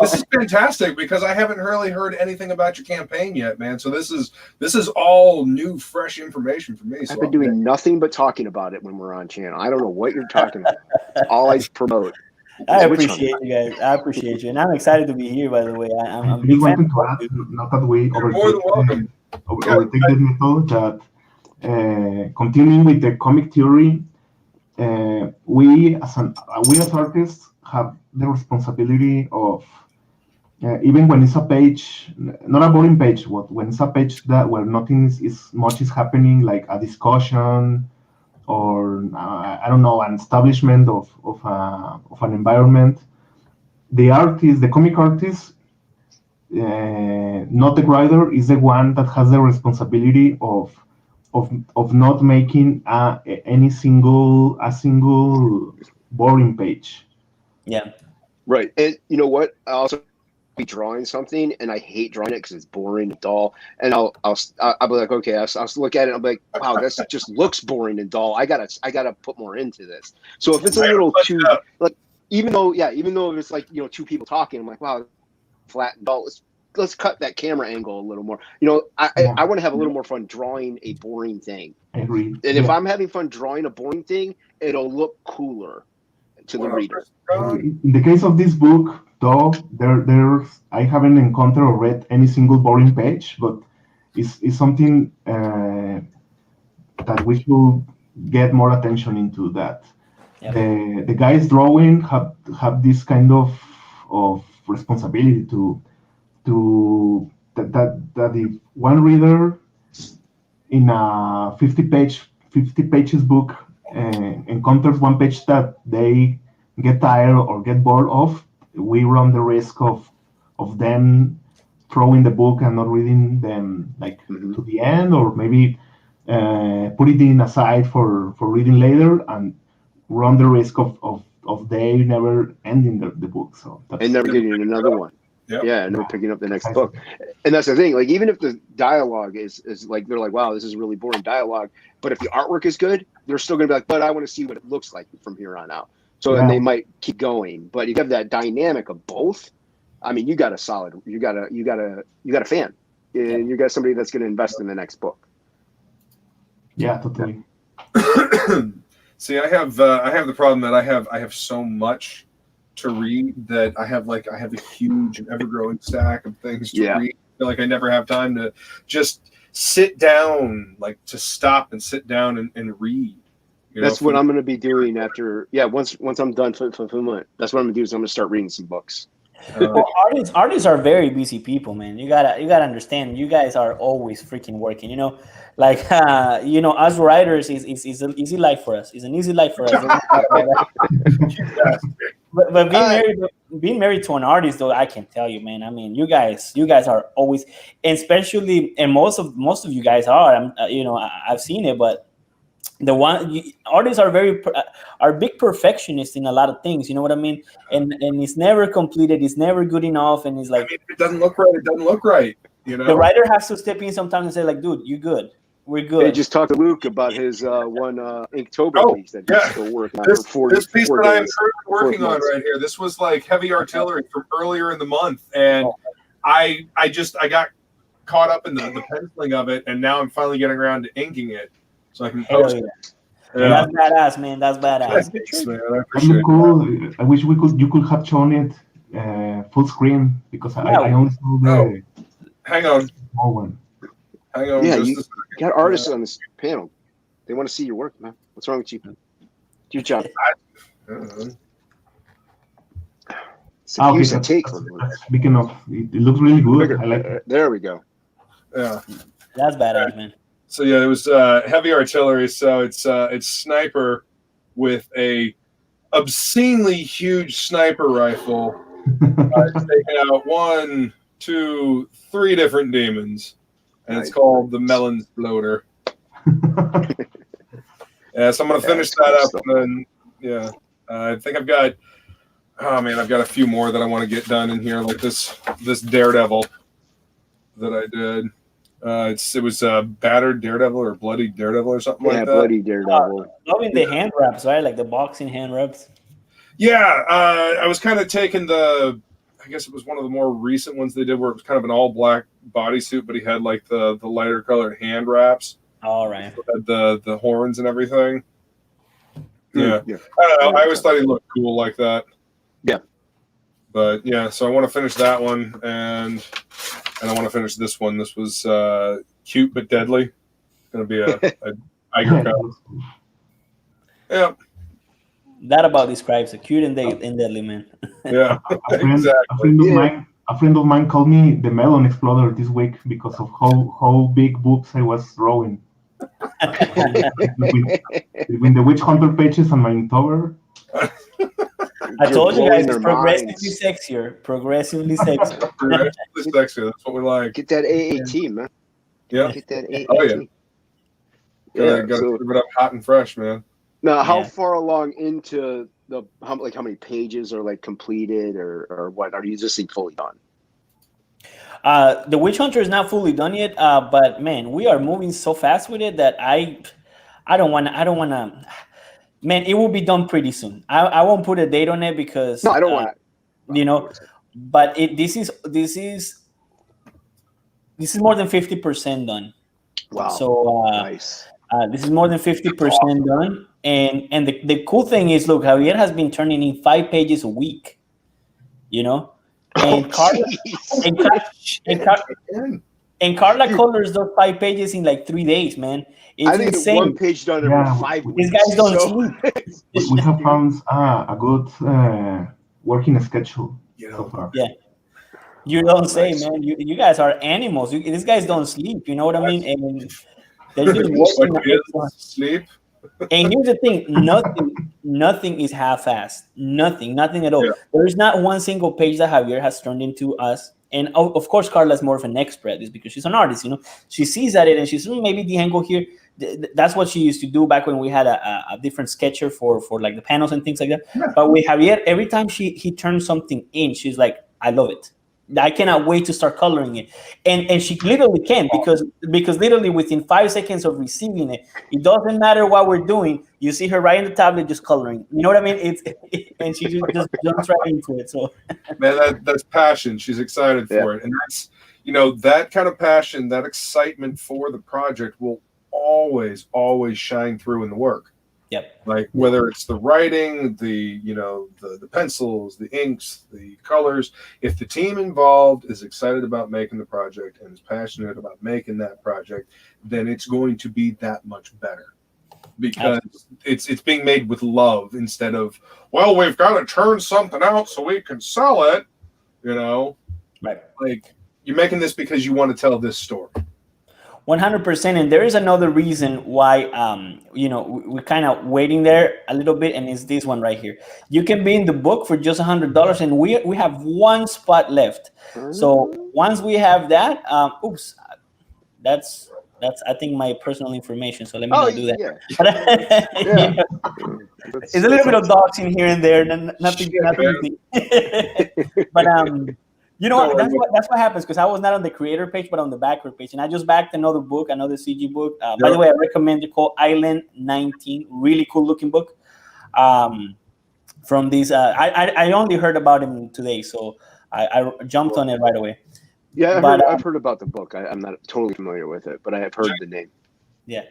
this is fantastic, because I haven't really heard anything about your campaign yet, man. So this is all new, fresh information for me. I've been doing nothing but talking about it when we're on channel. I don't know what you're talking about. It's all I promote. I appreciate you guys. I appreciate you, and I'm excited to be here. By the way, I'm just wanting to add, not that we overtake the method, that continuing with the comic theory. We as artists have the responsibility of even when it's a page, not a boring page, when it's a page where nothing is much is happening, like a discussion or I don't know, an establishment of an environment. The artist, the comic artist, not the writer, is the one that has the responsibility of not making a single boring page. Yeah. Right. And you know what? I also be drawing something and I hate drawing it because it's boring and dull. And I'll be like, okay, I'll look at it. And I'll be like, wow, this just looks boring and dull. I gotta put more into this. So if it's a little too like, even though it's like, you know, two people talking, I'm like, wow, flat and dull. Let's cut that camera angle a little more. You know, I want to have a little more fun drawing a boring thing. I agree. And if I'm having fun drawing a boring thing, it'll look cooler to the reader. In the case of this book, though, there's I haven't encountered or read any single boring page, but it's something that we should get more attention into. That the guys drawing have this kind of responsibility to that if one reader in a 50 pages book encounters one page that they get tired or get bored of, we run the risk of them throwing the book and not reading them to the end, or maybe put it in aside for reading later, and run the risk of they never ending the book. So and never getting another one. Yep. Yeah, and never picking up the next book. And that's the thing. Like, even if the dialogue is like, they're like, wow, this is really boring dialogue. But if the artwork is good, they're still gonna be like, but I want to see what it looks like from here on out. So then they might keep going. But you have that dynamic of both. I mean, you got a fan, and you got somebody that's going to invest in the next book. Yeah, totally. See, I have the problem that I have so much to read that I have a huge and ever-growing stack of things to read. I feel like I never have time to just sit down, like to stop and sit down and read. That's what I'm going to be doing after. Yeah, once I'm done fulfillment, that's what I'm going to do. Is I'm going to start reading some books. Well, artists are very busy people, man. You gotta understand. You guys are always freaking working. You know, like us writers is an easy life for us. It's an easy life for us. but being married to an artist, though, I can tell you, man. I mean, you guys are always, and especially, and most of you guys are. I've seen it, but artists are big perfectionists in a lot of things, you know what I mean, and it's never completed, it's never good enough, and it's like, if it doesn't look right, you know. The writer has to step in sometimes and say, like, dude, you good, we're good. They just talked to Luke about his one Inktober piece that he's still working on. This piece that I'm currently working on right here, this was like heavy artillery from earlier in the month, and I got caught up in the penciling of it, and now I'm finally getting around to inking it. So I can post it. Yeah. That's badass, man. That's badass. Thanks, man. I appreciate cool. I wish you could have shown it full screen, because I only saw the hang on. Small one. Hang on. Yeah, you got artists on this panel. They want to see your work, man. What's wrong with you? Good job. Speaking of, it looks really good. I like it. There we go. Yeah. That's badass, man. So yeah, it was heavy artillery. So it's sniper with a obscenely huge sniper rifle. It's taking out 1, 2, 3 different demons, and it's called the Melon Exploder. Yeah, so I'm gonna finish that up, and then I think I've got a few more that I want to get done in here, like this Daredevil that I did. It was battered Daredevil or bloody Daredevil or something like that. Yeah, bloody Daredevil. Loving the hand wraps, right? Like the boxing hand wraps. Yeah, I was kind of taking I guess it was one of the more recent ones they did, where it was kind of an all black bodysuit, but he had like the lighter colored hand wraps. All right. The horns and everything. Yeah. I don't know. I always thought he looked cool like that. Yeah. But yeah, so I want to finish that one, and I want to finish this one. This was cute but deadly. It's going to be a Iger comic. Yeah. That about describes a cute and deadly, man. Yeah, exactly. A friend of mine called me the Melon Exploder this week because of how big boobs I was drawing. between the Witch Hunter pages and my Inktober. I told you guys, blowing it's their progressively minds. sexier. Progressively sexier. Progressively sexy. That's what we like. Get that AAT, man. Yeah. Get that AAT. Oh, yeah. Yeah, Gotta so serve it up hot and fresh, man. now, how Yeah. far along into the how many pages are like completed or what? Are you just fully done? The Witch Hunter is not fully done yet, but man, we are moving so fast with it that I don't want to. Man, it will be done pretty soon. I won't put a date on it because No, I don't want you know, but this is more than 50% done. Wow. So Nice. this is more than 50% done, and the cool thing is, look, Javier has been turning in 5 pages a week. You know, and Carla, jeez. and, and Carla colors those 5 pages in like 3 days, man. It's I think insane. one page done every Yeah, 5 These weeks. guys don't so- sleep. We have found a good working schedule so far. Yeah. You don't say, Nice. man. You guys are animals. These guys don't sleep. You know what I mean? And they're just Like working. kids sleep. And here's the thing: nothing is half-assed. Nothing at all. Yeah. There is not one single page that Javier has turned into us. And of course, Carla's more of an expert at this because she's an artist. You know, she sees at it and she's maybe the angle here. That's what she used to do back when we had a different sketcher for like the panels and things like that. Yeah. But with Javier, every time he turns something in, she's like, "I love it. I cannot wait to start coloring it." And she literally can because literally within 5 seconds of receiving it, it doesn't matter what we're doing. You see her right in the tablet just coloring. You know what I mean? And she just jumps right into it. So Man, that's passion. She's excited for it. And that's, that kind of passion, that excitement for the project will always shine through in the work. Yep. Like whether it's the writing, the pencils, the inks, the colors, if the team involved is excited about making the project and is passionate about making that project, then it's going to be that much better. Because it's being made with love instead of, well, we've got to turn something out so we can sell it, Right. Like you're making this because you want to tell this story. 100%. And there is another reason why, we're kind of waiting there a little bit. And it's this one right here. You can be in the book for just $100. And we have one spot left. So once we have that, that's I think my personal information. So let me not do that. Yeah. It's a little bit of doxing here and there. Nothing. But that's what happens because I was not on the creator page, but on the backer page, and I just backed another book, another CG book. By the way, I recommend it called Island 19. Really cool looking book. From these, I only heard about him today, so I jumped on it right away. Yeah, I've heard about the book. I'm not totally familiar with it, but I have heard the name. Yeah.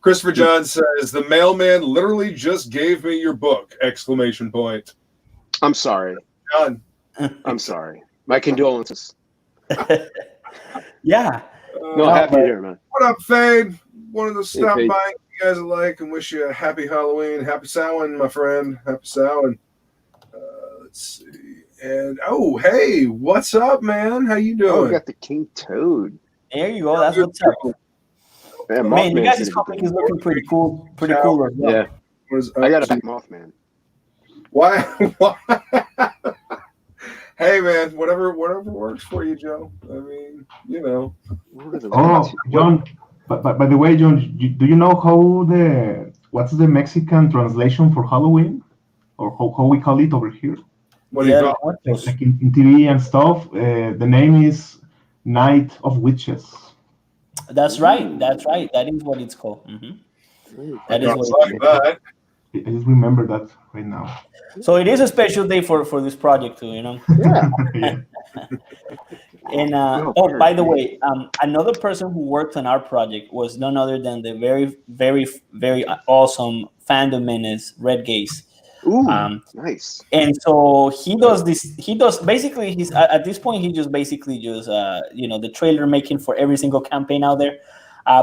Christopher John says, the mailman literally just gave me your book! ! I'm sorry. John. I'm sorry. My condolences. Yeah. No, happy to hear, man. What up, Fade? Wanted to stop Fade. by, you guys alike, and wish you a happy Halloween. Happy Samhain, my friend. Happy Samhain. Let's see. And hey, what's up, man? How you doing? Oh, we got the King Toad. There you go. That's what's up. Yeah, Man, you guys' comic is looking pretty cool. Pretty cool as well. Yeah. I got a big Mothman. Why? Hey, man, whatever works for you, Joe. I mean, Oh, John. But by the way, John, do you know what's the Mexican translation for Halloween, or how we call it over here? What do you call it? Like in TV and stuff, the name is Night of Witches. That's right. That is what it's called. Mm-hmm. That is what it's called. that. I just remember that right now. So it is a special day for this project too, Yeah. Yeah. And by the way, another person who worked on our project was none other than the very, very, very awesome fandom menace, Red Gaze. Ooh, nice. And so he does basically he's at this point he just basically the trailer making for every single campaign out there,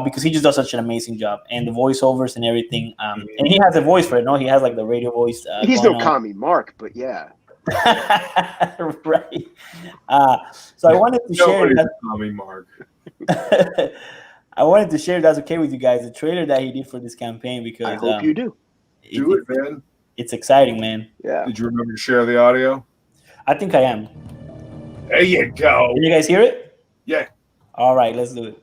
because he just does such an amazing job, and the voiceovers and everything, and he has a voice for it. No, he has like the radio voice. He's no Kami Mark, but yeah. Right. So I wanted to share that. Kami Mark. I wanted to share, that's okay with you guys, the trailer that he did for this campaign, because I hope you do. Do it, man. It's exciting, man. Yeah. Did you remember to share the audio? I think I am. There you go. Can you guys hear it? Yeah. All right, let's do it.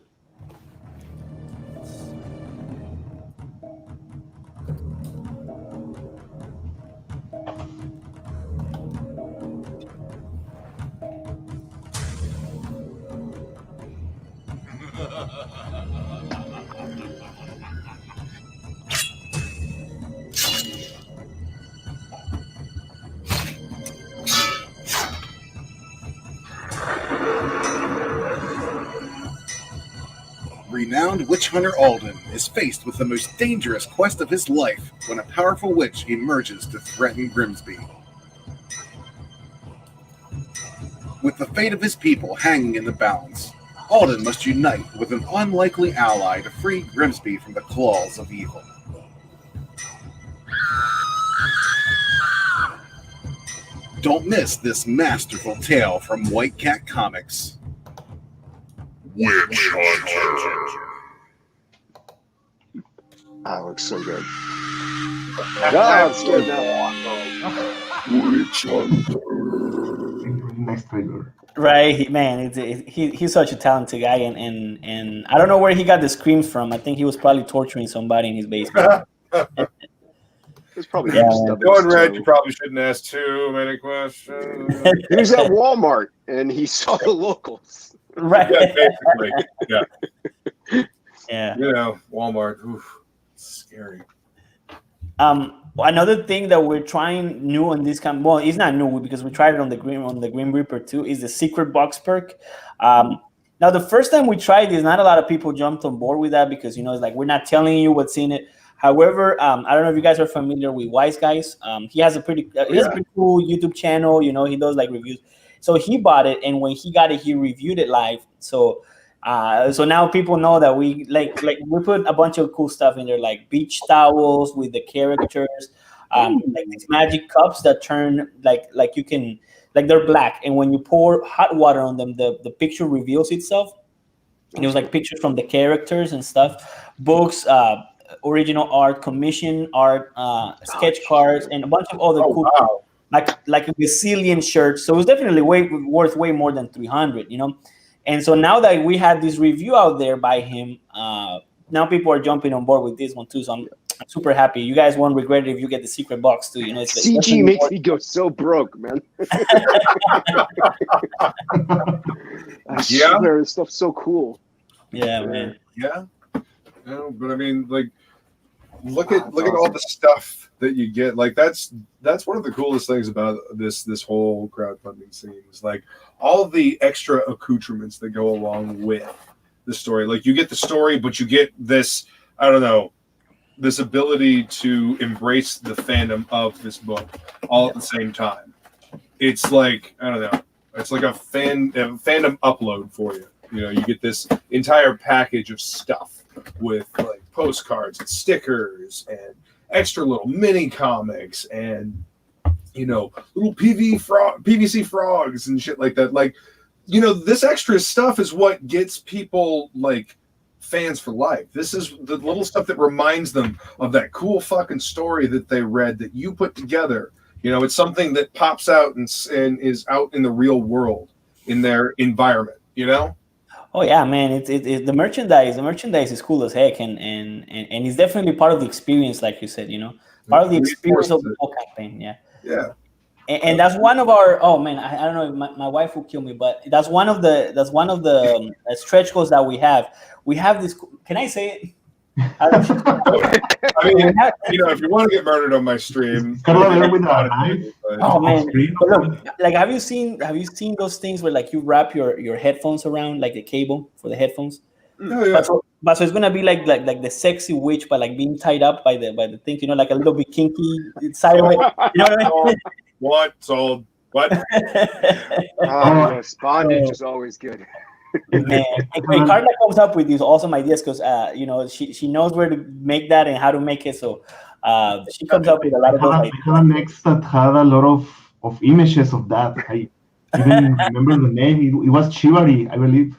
Renowned witch hunter Alden is faced with the most dangerous quest of his life when a powerful witch emerges to threaten Grimsby. With the fate of his people hanging in the balance, Alden must unite with an unlikely ally to free Grimsby from the claws of evil. Don't miss this masterful tale from White Cat Comics. Witch Hunter. Oh, it looks so good. I'm scared now. Witch Hunter. Really nice trailer. Right, man. He's such a talented guy, and I don't know where he got the screams from. I think he was probably torturing somebody in his basement. It's probably Yeah, stuff. Going red, you probably shouldn't ask too many questions. He was at Walmart and he saw the locals. Right. Yeah, basically. Yeah. Yeah. You know, Walmart. Oof, it's scary. Another thing that we're trying new on this well, it's not new because we tried it on the Grim Reaper too, is the secret box perk. Now the first time we tried this, not a lot of people jumped on board with that because it's like we're not telling you what's in it. However, I don't know if you guys are familiar with Wise Guys. He has a pretty cool YouTube channel. He does like reviews. So he bought it, and when he got it, he reviewed it live. So now people know that we like we put a bunch of cool stuff in there, like beach towels with the characters, like these magic cups that turn like you can they're black, and when you pour hot water on them, the picture reveals itself. And it was like pictures from the characters and stuff, books, original art, commission art, sketch cards, and a bunch of other cool. Wow. Like a gazillion shirts. So it was definitely worth way more than 300, And so now that we had this review out there by him, now people are jumping on board with this one too. So I'm super happy. You guys won't regret it if you get the secret box too. It's CG makes me go so broke, man. I swear, this stuff's so cool. Yeah, man. Yeah. No, but I mean, like, look at all the stuff that you get. Like that's one of the coolest things about this whole crowdfunding scene is like all of the extra accoutrements that go along with the story. Like you get the story, but you get this, I don't know, this ability to embrace the fandom of this book all at the same time. It's like, I don't know, it's like a fandom upload for you. You get this entire package of stuff with like postcards and stickers and extra little mini comics and little PVC frogs and shit like that. Like, this extra stuff is what gets people like fans for life. This is the little stuff that reminds them of that cool fucking story that they read that you put together. It's something that pops out and is out in the real world in their environment. Oh yeah, man! It's the merchandise. The merchandise is cool as heck, and it's definitely part of the experience, like you said. Part of the experience of the whole campaign. Yeah. Yeah. And that's one of our. Oh man, I don't know. My wife will kill me, but that's one of the stretch goals that we have. We have this. Can I say it? I mean, if you want to get murdered on my stream, oh man! But look, like, have you seen those things where like you wrap your headphones around like the cable for the headphones? Oh, yeah. But so it's gonna be like the sexy witch, but like being tied up by the thing, like a little bit kinky side of it. You know what I mean? What? Sold. What? Yes, bondage is always good. Man, Carla comes up with these awesome ideas because she knows where to make that and how to make it. So she comes up with a lot of those ideas. I had an ex that had a lot of images of that. I even remember the name. It was Chivalry, I believe.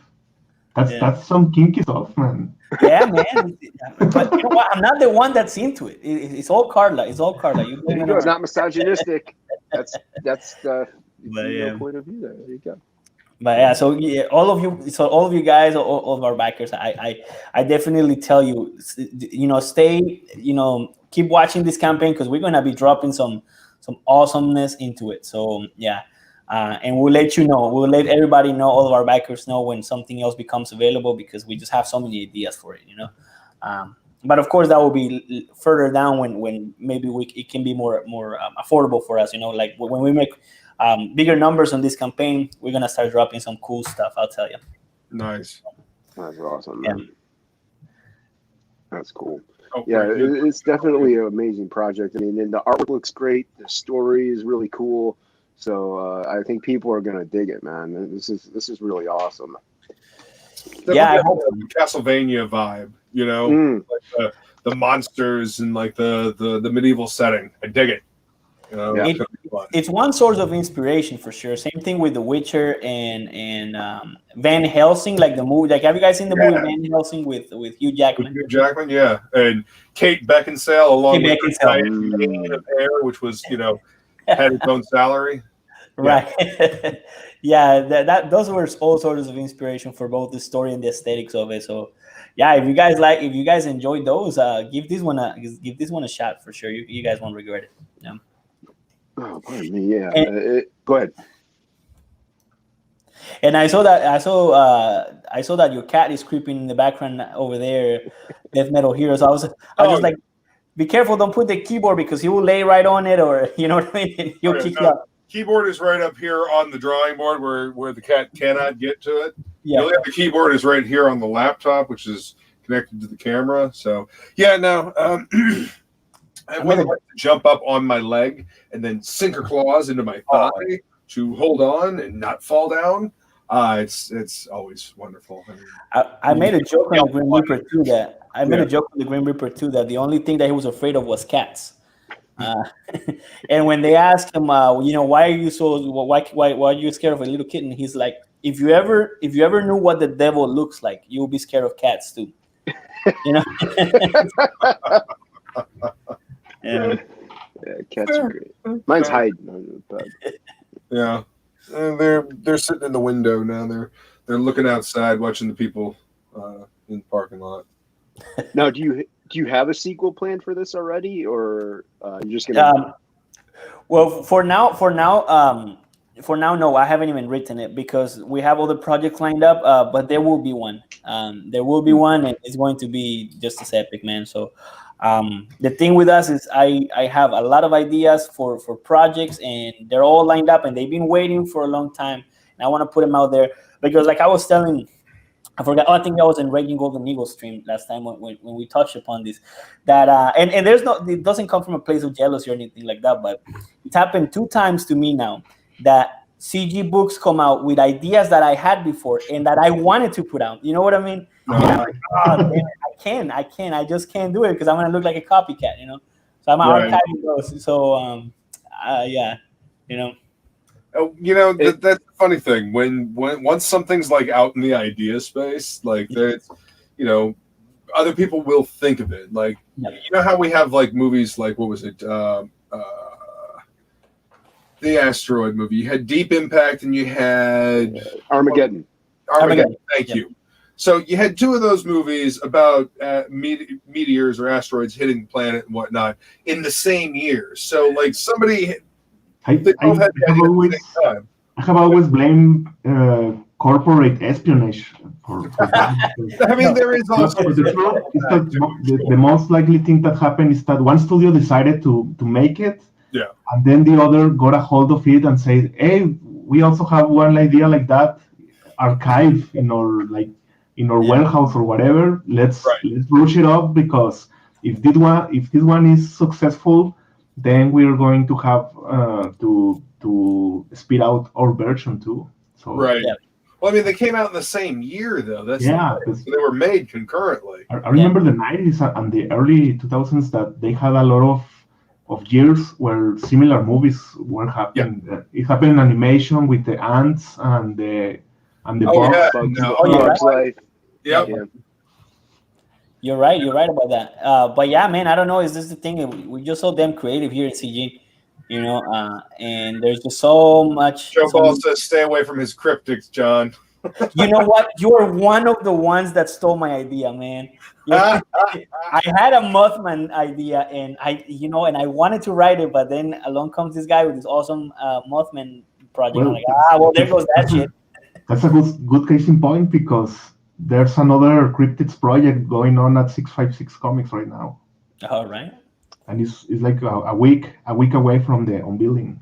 That's some kinky stuff, man. Yeah, man. But you know what? I'm not the one that's into it. It's all Carla. It's all Carla. You blame There you it go. on It's her. not misogynistic. That's the But, female yeah. point of view. There you go. But yeah, so yeah, all of you guys, all of our backers, I definitely tell you, stay, keep watching this campaign because we're gonna be dropping some awesomeness into it. So yeah, and we'll let you know. We'll let everybody know, all of our backers know when something else becomes available because we just have so many ideas for it, But of course, that will be further down when maybe it can be more affordable for us, like when we make bigger numbers on this campaign, we're gonna start dropping some cool stuff. I'll tell you. Nice. That's awesome, Yeah. man. That's cool. Oh, Yeah, pretty good. it's definitely an amazing project. I mean, and the artwork looks great. The story is really cool. So I think people are gonna dig it, man. This is really awesome. Yeah, I Definitely hope a Castlevania vibe, like the monsters and like the medieval setting. I dig it. Yeah. It's gonna be fun. it's one source of inspiration for sure. Same thing with The Witcher and Van Helsing, like the movie. Like, have you guys seen the movie Van Helsing with Hugh Jackman? Hugh Jackman, yeah, and Kate Beckinsale along Kate with Beckinsale. Diane Lane of Hair, which was had its own salary. Right. Yeah, those were all sorts of inspiration for both the story and the aesthetics of it. So yeah, if you guys enjoyed those, give this one a shot for sure. You guys won't regret it. Yeah. Oh, pardon me. Yeah. And- Go ahead. And I saw that your cat is creeping in the background over there, Death Metal Heroes. I was just like, be careful, don't put the keyboard because he will lay right on it, or you know what I mean? He'll kick you out. Keyboard is right up here on the drawing board where the cat cannot get to it. Yeah. The keyboard is right here on the laptop, which is connected to the camera. So yeah, no. I would like to jump up on my leg and then sink her claws into my thigh to hold on and not fall down. It's always wonderful. I made a joke on the Grim Reaper too that the only thing that he was afraid of was cats. And when they asked him, why are you why are you scared of a little kitten? He's like, if you ever knew what the devil looks like, you'll be scared of cats too. Yeah, cats are great. Mine's hiding. Yeah, and they're sitting in the window now. They're looking outside, watching the people in the parking lot. Now, do you have a sequel plan for this already, or you're just gonna? Well, for now, no. I haven't even written it because we have other projects lined up. But there will be one. There will be one, and it's going to be just as epic, man. So, the thing with us is I have a lot of ideas for projects, and they're all lined up, and they've been waiting for a long time. And I want to put them out there because, like I was telling. I forgot. I think I was in Raging Golden Eagle stream last time when we touched upon this. That and it doesn't come from a place of jealousy or anything like that. But it's happened 2 times to me now that CG books come out with ideas that I had before and that I wanted to put out. You know what I mean? And I'm like, oh, damn it, I can't. I just can't do it because I'm gonna look like a copycat. So I'm archiving those. So yeah, That's the funny thing. When once something's like out in the idea space, like there's, other people will think of it. Like, how we have like movies like, what was it? The asteroid movie. You had Deep Impact and you had Armageddon. Thank you. So you had 2 of those movies about meteors or asteroids hitting the planet and whatnot in the same year. So like somebody. I have always blamed corporate espionage for that. I mean, there is also the most likely thing that happened is that one studio decided to make it, and then the other got a hold of it and said, "Hey, we also have one idea like that, archive in our warehouse or whatever. Let's rush it up because if this one is successful, then we are going to have to speed out our version too." So right. Yeah. Well, I mean, they came out in the same year, though. So they were made concurrently. I remember the 90s and the early 2000s that they had a lot of years where similar movies were happening. It happened in animation with the ants and the and the Oh, box. yeah. Bugs, No. Oh, you're Bugs right. Life. Yep. Yeah. You're right. You're right about that. But yeah, man, I don't know. Is this the thing? We just so damn creative here at CG, and there's just so much. Joe Ball says stay away from his cryptics, John. You know what? You're one of the ones that stole my idea, man. I had a Mothman idea, and I wanted to write it, but then along comes this guy with this awesome Mothman project. Well, I'm like, there goes that shit. That's a good case in point because there's another cryptids project going on at 656 Comics right now, All right. and it's like a week away from the unveiling.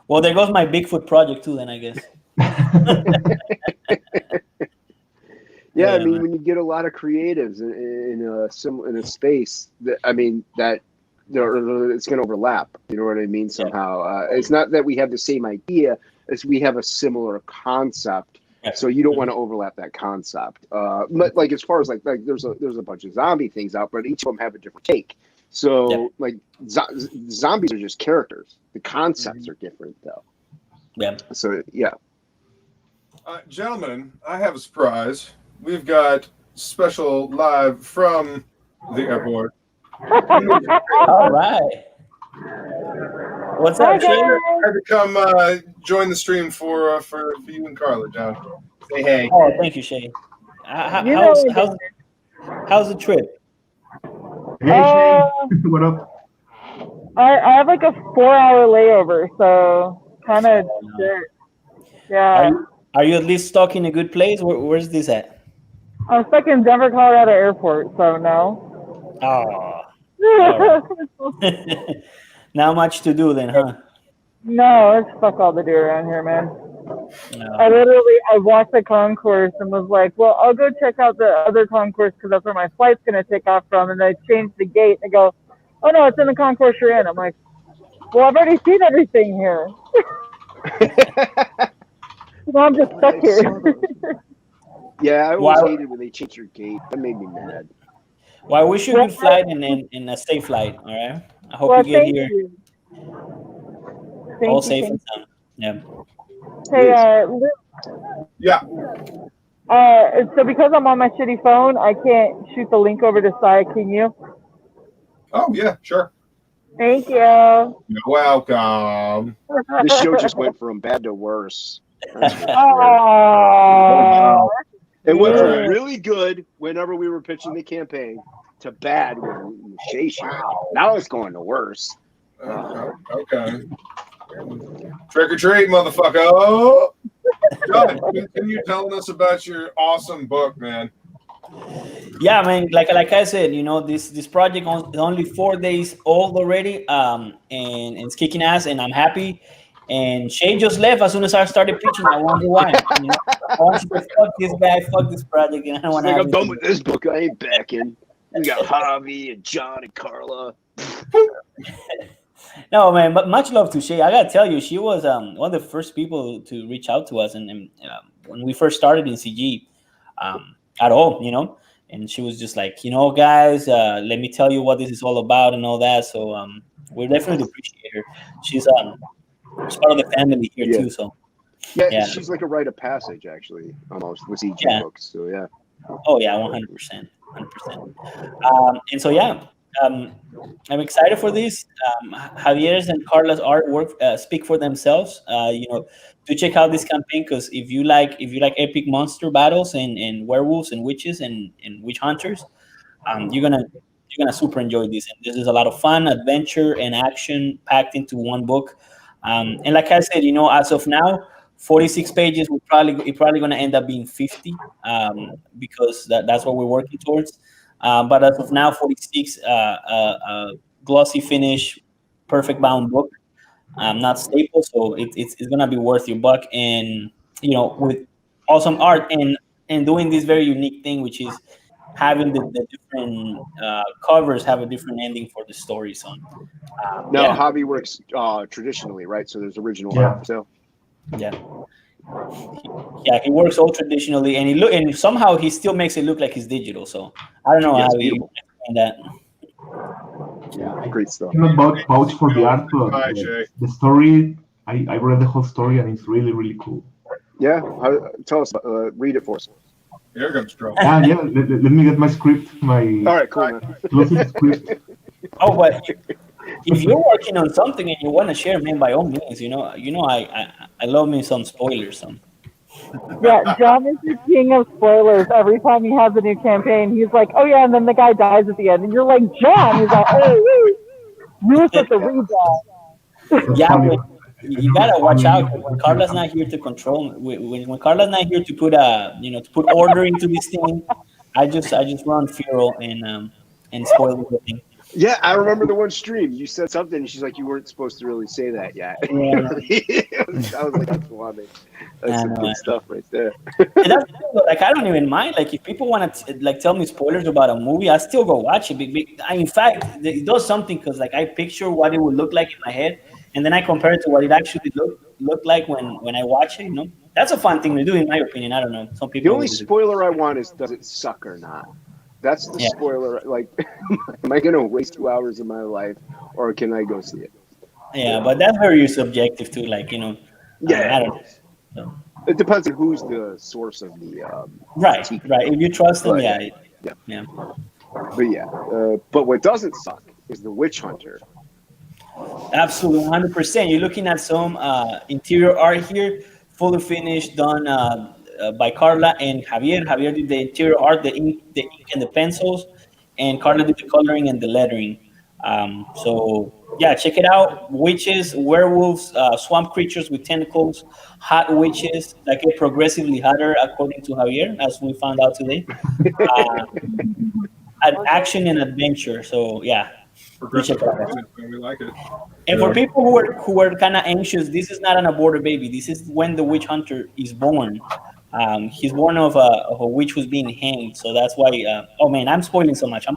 Well, there goes my Bigfoot project too. Then I guess. Yeah, I Yeah, mean, man. when you get a lot of creatives in a space, that it's going to overlap. You know what I mean? Somehow, it's not that we have the same idea; it's we have a similar concept. Yeah. So you don't want to overlap that concept. But like as far as like there's a bunch of zombie things out, but each of them have a different take. So like zombies are just characters. The concepts are different though. Yeah. So yeah. Gentlemen, I have a surprise. We've got special live from the airport. All right. What's up, Shane? I had to come join the stream for you and Carla, John. Say hey. Oh, thank you, Shay. How's the trip? Hey, Shane, what up? I have like a 4-hour layover, so kind of yeah. Are you at least stuck in a good place? Where's this at? I'm stuck in Denver, Colorado airport, so no. Oh. Not much to do then, huh? No, it's fuck all to do around here, man. No. I walked the concourse and was like, well, I'll go check out the other concourse because that's where my flight's gonna take off from. And I changed the gate and I go, oh no, it's in the concourse you're in. I'm like, well, I've already seen everything here. So I'm just stuck here. Yeah, I always hated when they changed your gate. That made me mad. Well, I wish you a good flight and a safe flight. All right. I hope you get here all safe and sound. Yeah. Hey, Yeah. so because I'm on my shitty phone, I can't shoot the link over to Saya. Can you? Oh yeah, sure. Thank you. You're welcome. This show just went from bad to worse. Oh. It went from really good whenever we were pitching the campaign to bad when Shay shot. Now it's going to worse. Okay. Trick or treat, motherfucker. Oh. John, continue telling us about your awesome book, man. Yeah, man. Like I said, this project is only 4 days old already, and it's kicking ass, and I'm happy. And Shay just left as soon as I started pitching. I wonder why. I want you to fuck this guy, fuck this project, and I don't want to. I'm done with this book. I ain't backing. We got Javi and John and Carla. No, man, but much love to Shay. I gotta tell you, she was one of the first people to reach out to us, and when we first started in CG, at all, and she was just like, guys, let me tell you what this is all about and all that. So we definitely appreciate her. She's part of the family here too. So yeah, she's like a rite of passage, actually, almost with CG books. So yeah. Oh yeah, 100%. And so yeah. I'm excited for this. Javier's and Carla's artwork speak for themselves. To check out this campaign, because if you like epic monster battles and werewolves and witches and witch hunters, you're gonna super enjoy this. And this is a lot of fun, adventure, and action packed into one book. And like I said, as of now, 46 pages. It's probably gonna end up being 50, because that's what we're working towards. But as of now, 46, glossy finish, perfect bound book, not staple, so it's gonna be worth your buck. And with awesome art and doing this very unique thing, which is having the different covers have a different ending for the story. So Javi works traditionally, right? So there's original art. So he works all traditionally, and somehow he still makes it look like he's digital. So I don't know how he explain that. Yeah, great stuff. I'm not vouch for the art, but the story, I read the whole story and it's really, really cool. Yeah, tell us. Read it for us. Here comes trouble. Yeah. Let me get my script. My All right, cool, man. closest script. Oh, but if you're working on something and you want to share, man, by all means, I love me some spoilers. Yeah, John is the king of spoilers. Every time he has a new campaign, he's like, "Oh yeah," and then the guy dies at the end, and you're like, "John," he's like, "Oh, you were supposed to read that." That's Yeah, funny. but you gotta watch out when Carla's not here to control. When Carla's not here to put to put order into this thing, I just run feral and spoil everything. Yeah, I remember the one stream. You said something, and she's like, "You weren't supposed to really say that yet." Yeah. I was like, "That's funny. That's some And, good stuff right there." And that's like I don't even mind. Like if people want to like tell me spoilers about a movie, I still go watch it. In fact, it does something because like I picture what it would look like in my head, and then I compare it to what it actually look like when I watch it. That's a fun thing to do, in my opinion. I don't know. Some The people. only spoiler I want is, does it suck or not? That's the Yeah. spoiler. Like, am I going to waste 2 hours of my life, or can I go see it? Yeah, but that's very subjective too. Like I don't know. So, It depends on who's the source of the. right. If you trust them, Right. yeah. But yeah, but what doesn't suck is the Witch Hunter. Absolutely, 100%. You're looking at some interior art here, fully finished, done by Carla and Javier. Javier did the interior art, the ink and the pencils, and Carla did the coloring and the lettering. So yeah, check it out. Witches, werewolves, swamp creatures with tentacles, hot witches that get progressively hotter, according to Javier, as we found out today. Action and adventure. So yeah. Progressive check it out. action, we like it. And for people who are kind of anxious, this is not an aborted baby. This is when the witch hunter is born. He's born of a witch who's being hanged. So that's why. Oh man, I'm spoiling so much.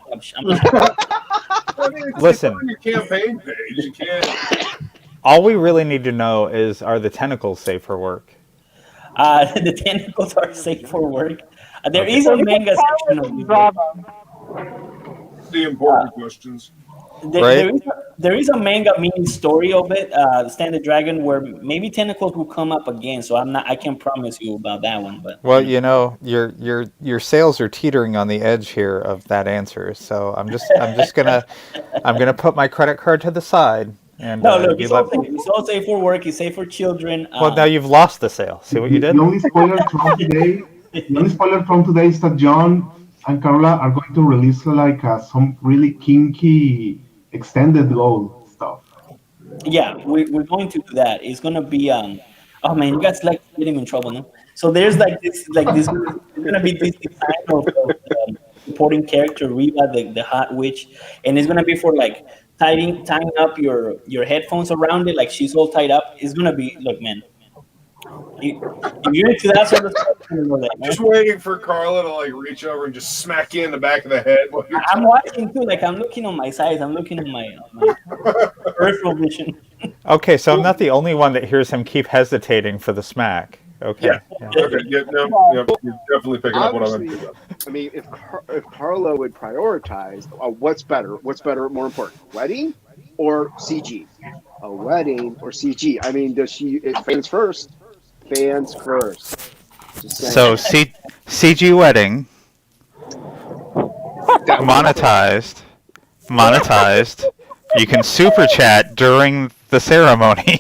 Listen. On your campaign page, you can't. All we really need to know is, are the tentacles safe for work? The tentacles are safe for work. There is a manga section of this book. The important questions. There is a manga mini story of it, Stand the Dragon, where maybe tentacles will come up again. So I can't promise you about that one. But Well, your sales are teetering on the edge here of that answer. So I'm gonna put my credit card to the side. And no, look, it's all safe for work. It's safe for children. Well, now you've lost the sale. See what you did? The only spoiler from today is that John and Carla are going to release like some really kinky extended goal stuff. Yeah, we're going to do that. It's gonna be oh man, you guys like getting in trouble, no? So there's this it's gonna be this design of supporting character Reba, the hot witch, and it's gonna be for like tying up your headphones around it, like she's all tied up. It's gonna be, look, man. If you're into that sort of stuff, you know that, man. Just waiting for Carla to like reach over and just smack you in the back of the head. While you're I'm watching too. Like I'm looking on my sides. I'm looking on my peripheral vision. Okay, so I'm not the only one that hears him keep hesitating for the smack. Okay. Yeah. Okay. Yeah. No. Yeah, you're definitely picking up what I'm Obviously, into. I mean, if Carla would prioritize, what's better? What's better? More important, wedding or CG? A wedding or CG? I mean, does she? Fans first. Fans first. Just saying. So CG wedding, monetized. You can super chat during the ceremony.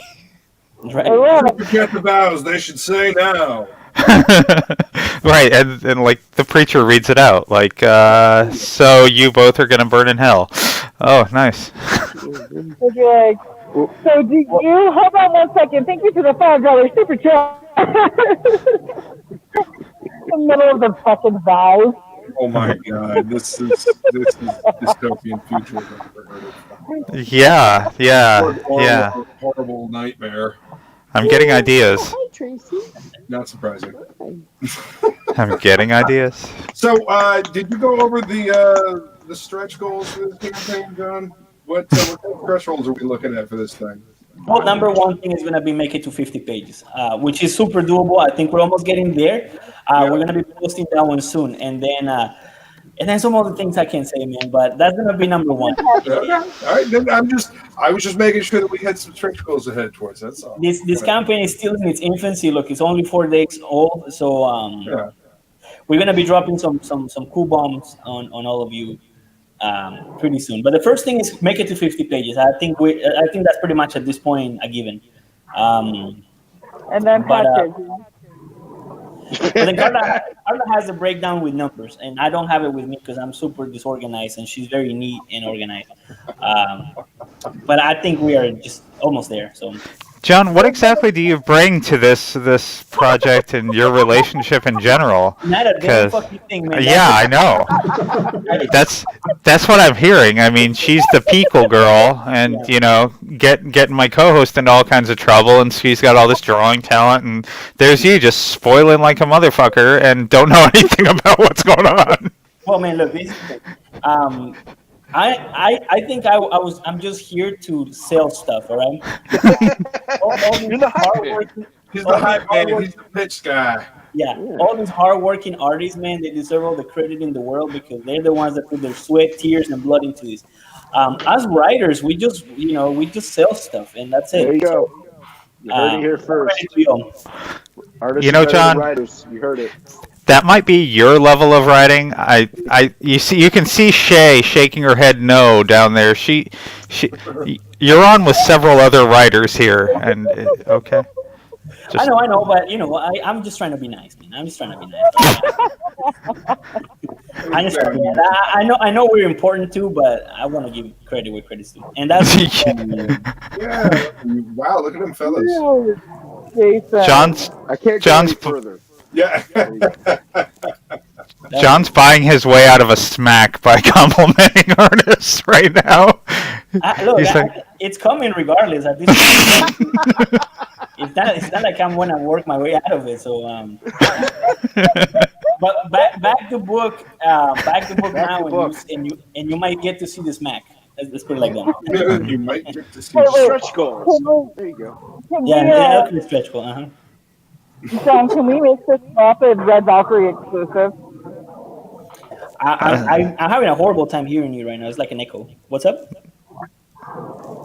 Right. Forget the vows. They should say now. Right, and like the preacher reads it out, like, so you both are gonna burn in hell. Oh, nice. Okay. So do you, hold on 1 second. Thank you for the $5 super chat. In the middle of the fucking vows. Oh my god, this is dystopian future I've never heard of. Yeah. Horrible nightmare. I'm getting ideas. Hi, Tracy. Not surprising. I'm getting ideas. So, did you go over the stretch goals for this campaign, John? What thresholds are we looking at for this thing? Well, number one thing is going to be make it to 50 pages, which is super doable. I think we're almost getting there. We're going to be posting that one soon. And then And then some other things I can't say, man. But that's gonna be number one. Okay. All right. Then I was just making sure that we had some stretch goals to head towards. That's all. This campaign is still in its infancy. Look, it's only 4 days old, so Yeah. we're gonna be dropping some cool bombs on all of you pretty soon. But the first thing is make it to 50 pages. I think that's pretty much at this point a given. And then But, patches. But then Carla has a breakdown with numbers, and I don't have it with me because I'm super disorganized, and she's very neat and organized. But I think we are just almost there. So, John, what exactly do you bring to this project and your relationship in general? not a damn 'Cause- fucking thing, man. Yeah, I know. That's what I'm hearing. I mean, she's the Pickle girl, and getting my co-host into all kinds of trouble, and she's got all this drawing talent, and there's you just spoiling like a motherfucker and don't know anything about what's going on. Well, man, look, this. I think I'm just here to sell stuff. All right. You're the hype man. He's the hype man. He's the pitch guy. Yeah, all these hardworking artists, man, they deserve all the credit in the world because they're the ones that put their sweat, tears, and blood into this. As writers, we just sell stuff, and that's it. There you go. You heard it here credit first. to you. Artists You know, are better than John- writers. You heard it. That might be your level of writing. You can see Shay shaking her head no down there. You're on with several other writers here, and okay. I know, but I'm just trying to be nice, man. I'm just trying to be nice. I know we're important too, but I want to give credit where credit's due, and that's Yeah. Wow. Look at them fellas. Jason. I can't go John's any further. Yeah. John's buying his way out of a smack by complimenting artists right now. Look, He's like- it's coming regardless. At this point, it's not like I'm gonna work my way out of it. So, but back to book now, and you might get to see the smack. Let's put it like that. You might get to see. Wait. Stretch goals. There you go. Yeah, that could be stretch goal. Uh-huh. John, can we make this rapid Red Valkyrie exclusive? I'm having a horrible time hearing you right now. It's like an echo. What's up?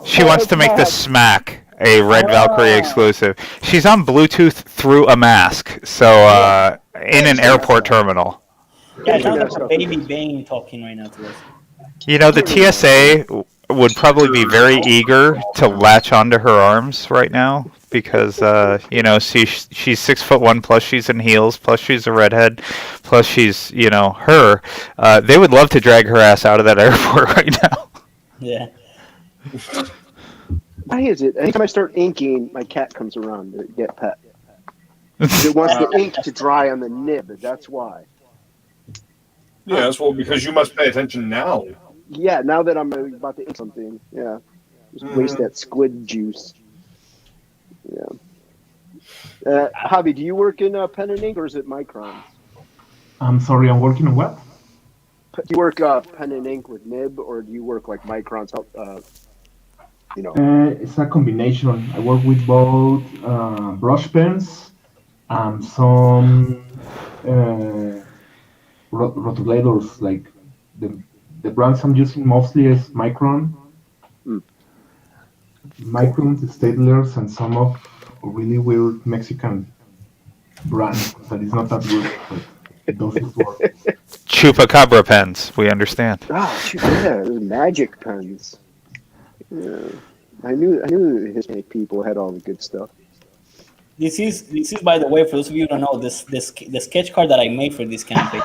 She wants to make the smack a Red Valkyrie exclusive. She's on Bluetooth through a mask, so in an airport terminal. Yeah, it sounds like a baby Bane talking right now to us. The TSA would probably be very eager to latch onto her arms right now because she's 6'1", plus she's in heels, plus she's a redhead, plus she's her. They would love to drag her ass out of that airport right now. Yeah. Why is it? Anytime I start inking, my cat comes around to get pet. It wants the ink to dry on the nib. That's why. Yes, well, because you must pay attention now. Yeah, now that I'm about to ink something, yeah, just waste that squid juice. Yeah. Javi, do you work in pen and ink or is it microns? I'm sorry, I'm working on what? Do you work pen and ink with nib or do you work like microns? It's a combination. I work with both brush pens and some rotulators. Like the brands I'm using mostly is Micron, Micron, Staedtlers, and some of really weird Mexican brands that is not that good, but those is work. Chupacabra pens, we understand. Yeah, magic pens. Yeah, I knew Hispanic people had all the good stuff. This is by the way, for those of you who don't know, the sketch card that I made for this campaign.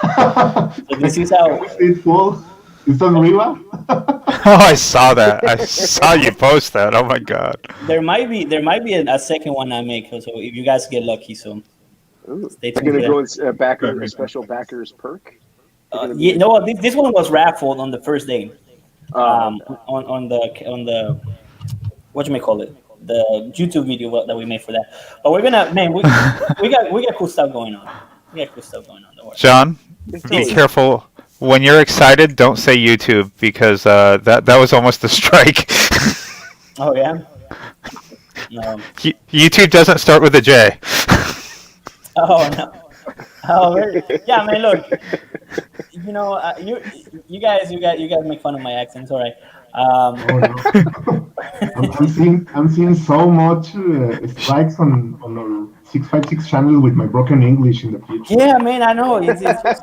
So this is how. It's full. Is that Riva? Oh, I saw that. I saw you post that. Oh my god. There might be a second one I make. So if you guys get lucky, so stay tuned. You're gonna go in a special backers perk. This one was raffled on the first day. On the whatchamacallit, the YouTube video that we made for that. But we're gonna we got cool stuff going on. Don't worry. John, be careful. When you're excited, don't say YouTube because that was almost a strike. Oh yeah. No. YouTube doesn't start with a J. Oh no. Oh, very, yeah, man. Look, you know, you guys make fun of my accent. It's all right. Oh no. I'm seeing so much strikes on our 656 channel with my broken English in the feed. Yeah, man, I know. It's just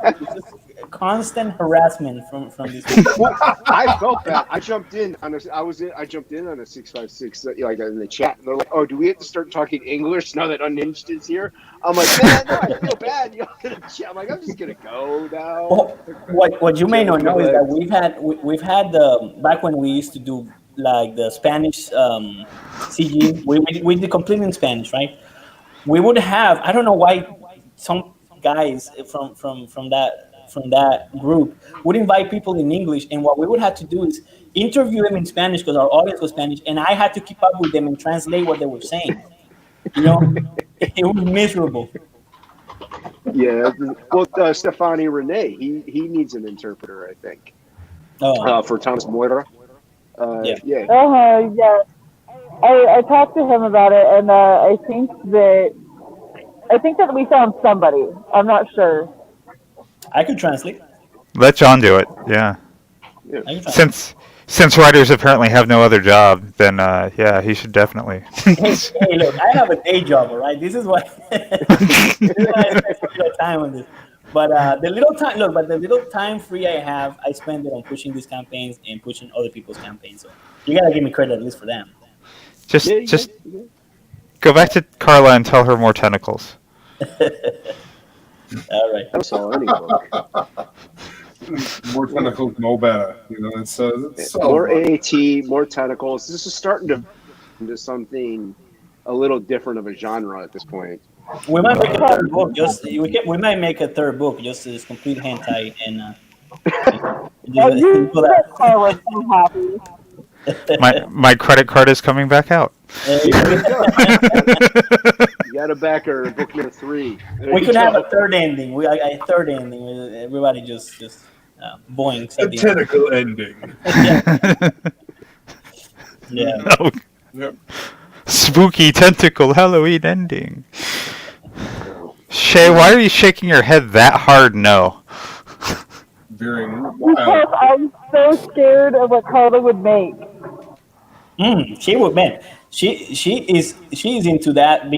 constant harassment from these people. Well, I felt that. I jumped in on I jumped in on a 656 like in the chat, and they're like, "Oh, do we have to start talking English now that Unhinged is here?" I'm like, "Man, no, I feel bad." I'm like, "I'm just gonna go now." Well, what you may not know is that we've had the back when we used to do like the Spanish CG, we did completely in Spanish, right? We would have, I don't know why some guys from that group would invite people in English, and what we would have to do is interview them in Spanish because our audience was Spanish, and I had to keep up with them and translate what they were saying. You know, it was miserable. Yeah. Well, Stefani Rene, he needs an interpreter, I think, for Thomas Moira. Yeah. Yeah. Yeah. I talked to him about it, and I think that we found somebody. I'm not sure. I could translate. Let John do it. Yeah. I can translate. Since writers apparently have no other job, then yeah, he should definitely. Hey, look, I have a day job, all right? This is why, this is why I spend so little time on this. But the little time free I have, I spend it on pushing these campaigns and pushing other people's campaigns. So you gotta give me credit at least for them. Just go back to Carla and tell her more tentacles. All right. That's all any book. More tentacles, no better. You know, it's so More AAT, more tentacles. This is starting to into something a little different of a genre at this point. We might make a third book. We might make a third book just as complete hentai and. You I was so happy. My credit card is coming back out. You got to back her book number 3. We could have a third ending. A third ending. Everybody just boings. a tentacle ending. Yeah. Oh, Yep. spooky tentacle Halloween ending. Shay, why are you shaking your head that hard? No. Very Because wild. I'm so scared of what Carla would make. She would, man. She is into that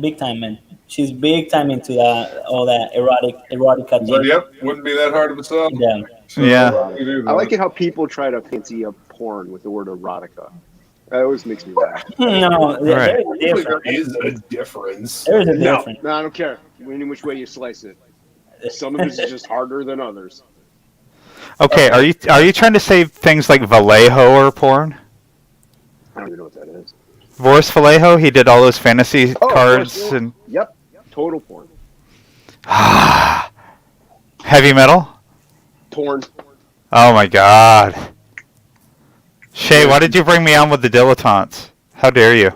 big time, man. She's big time into that all that erotica So, thing. yep, wouldn't be that hard of a sell. Yeah. So, Yeah. you do I that. like it how people try to fancy up porn with the word erotica. That always makes me laugh. No, there Right. is a There difference. is a difference. There is a No, difference. I don't care. Any which way you slice it. Some of it is just harder than others. Okay, are you trying to say things like Vallejo or porn? I don't even know what that is. Boris Vallejo, he did all those fantasy Oh, cards Boris, and Yep. Total porn. heavy metal. Porn. Oh my god. Shay, why did you bring me on with the dilettantes? How dare you?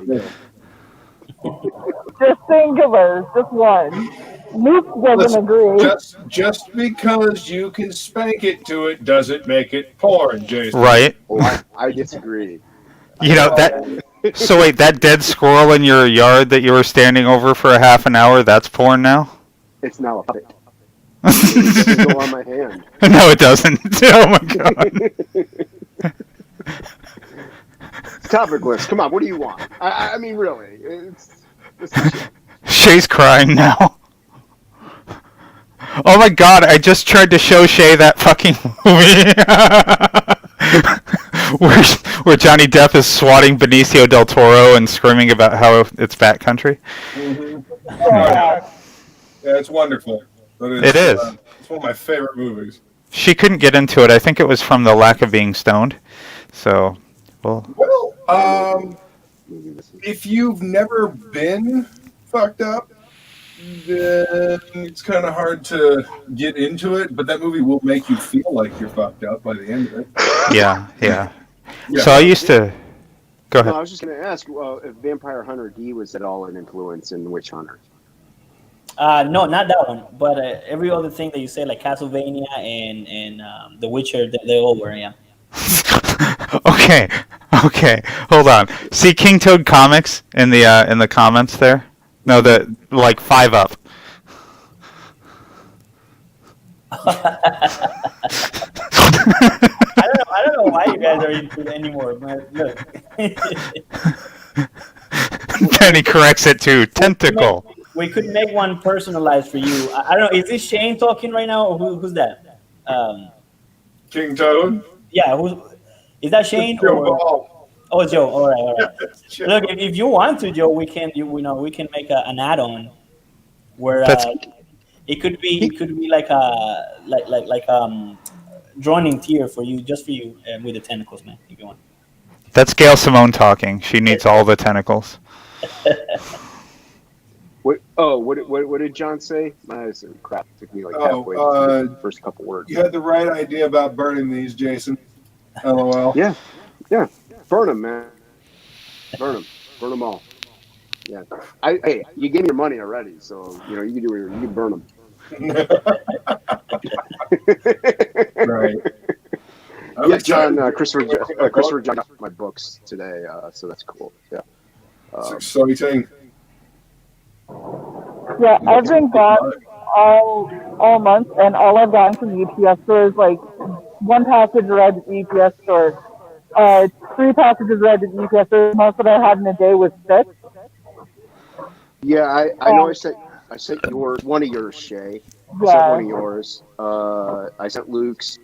Just singular, just one. Luke doesn't Listen, agree. just because you can spank it to it doesn't make it porn, Jason. Right? Oh, I disagree. You know that. So wait, that dead squirrel in your yard that you were standing over for a half an hour, that's porn now? It's now a puppet. It doesn't go on my hand. No, it doesn't. Oh my god. TOPicLESS. Come on, what do you want? I mean, really. It's Shay's crying now. Oh my god, I just tried to show Shay that fucking movie where Johnny Depp is swatting Benicio del Toro and screaming about how it's Bat Country. Yeah, it's wonderful. But It is. It's one of my favorite movies. She couldn't get into it. I think it was from the lack of being stoned. So, well, Well, if you've never been fucked up, then it's kind of hard to get into it. But that movie will make you feel like you're fucked up by the end of it. yeah. Yeah. So I used to. Go No, I ahead. was just going to ask if Vampire Hunter D was at all an influence in Witch Hunter. No, not that one. But every other thing that you say, like Castlevania and The Witcher, they all were, yeah. Okay, hold on. See King Toad Comics in the comments there? No, the like 5 up. I don't know why you guys are into it anymore, but look. Then he corrects it to tentacle. We could make one personalized for you. I don't know. Is this Shane talking right now, or who's that? King Toad. Yeah, is that Shane Joe or? Ball. Oh, Joe. All right. Joe. Look, if you want to, Joe, we can. We can make an add-on where it could be like droning tier for you, just for you, with the tentacles, man. If you want. That's Gail Simone talking. She needs all the tentacles. What did John say? Crap. It took me like halfway through the first couple words. You had the right idea about burning these, Jason. LOL. Yeah. Burn them, man. Burn them all. Yeah. Hey, you gave me your money already, so you can burn them. Right. Yeah, John. Christopher John got my books today, so that's cool. Yeah. It's exciting. Yeah, I've been gone all month, and all I've gotten from the UPS store is like one package read at the UPS store, 3 packages read at the UPS store. Most that I had in a day was 6. Yeah, I know. I sent yours, one of yours, Shay. I sent one of yours. I sent Luke's.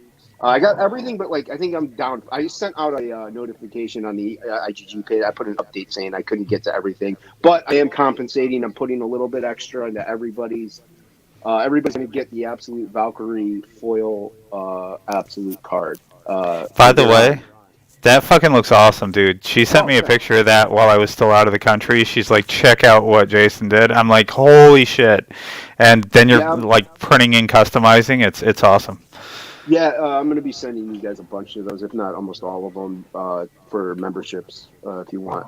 I got everything, but I think I'm down. I sent out a notification on the IGG page. I put an update saying I couldn't get to everything, but I am compensating. I'm putting a little bit extra into everybody's. Everybody's going to get the Absolute Valkyrie foil Absolute card. By the way, that fucking looks awesome, dude. She sent me a picture of that while I was still out of the country. She's like, check out what Jason did. I'm like, holy shit. And then you're like printing and customizing. It's awesome. Yeah, I'm going to be sending you guys a bunch of those, if not almost all of them, for memberships, if you want.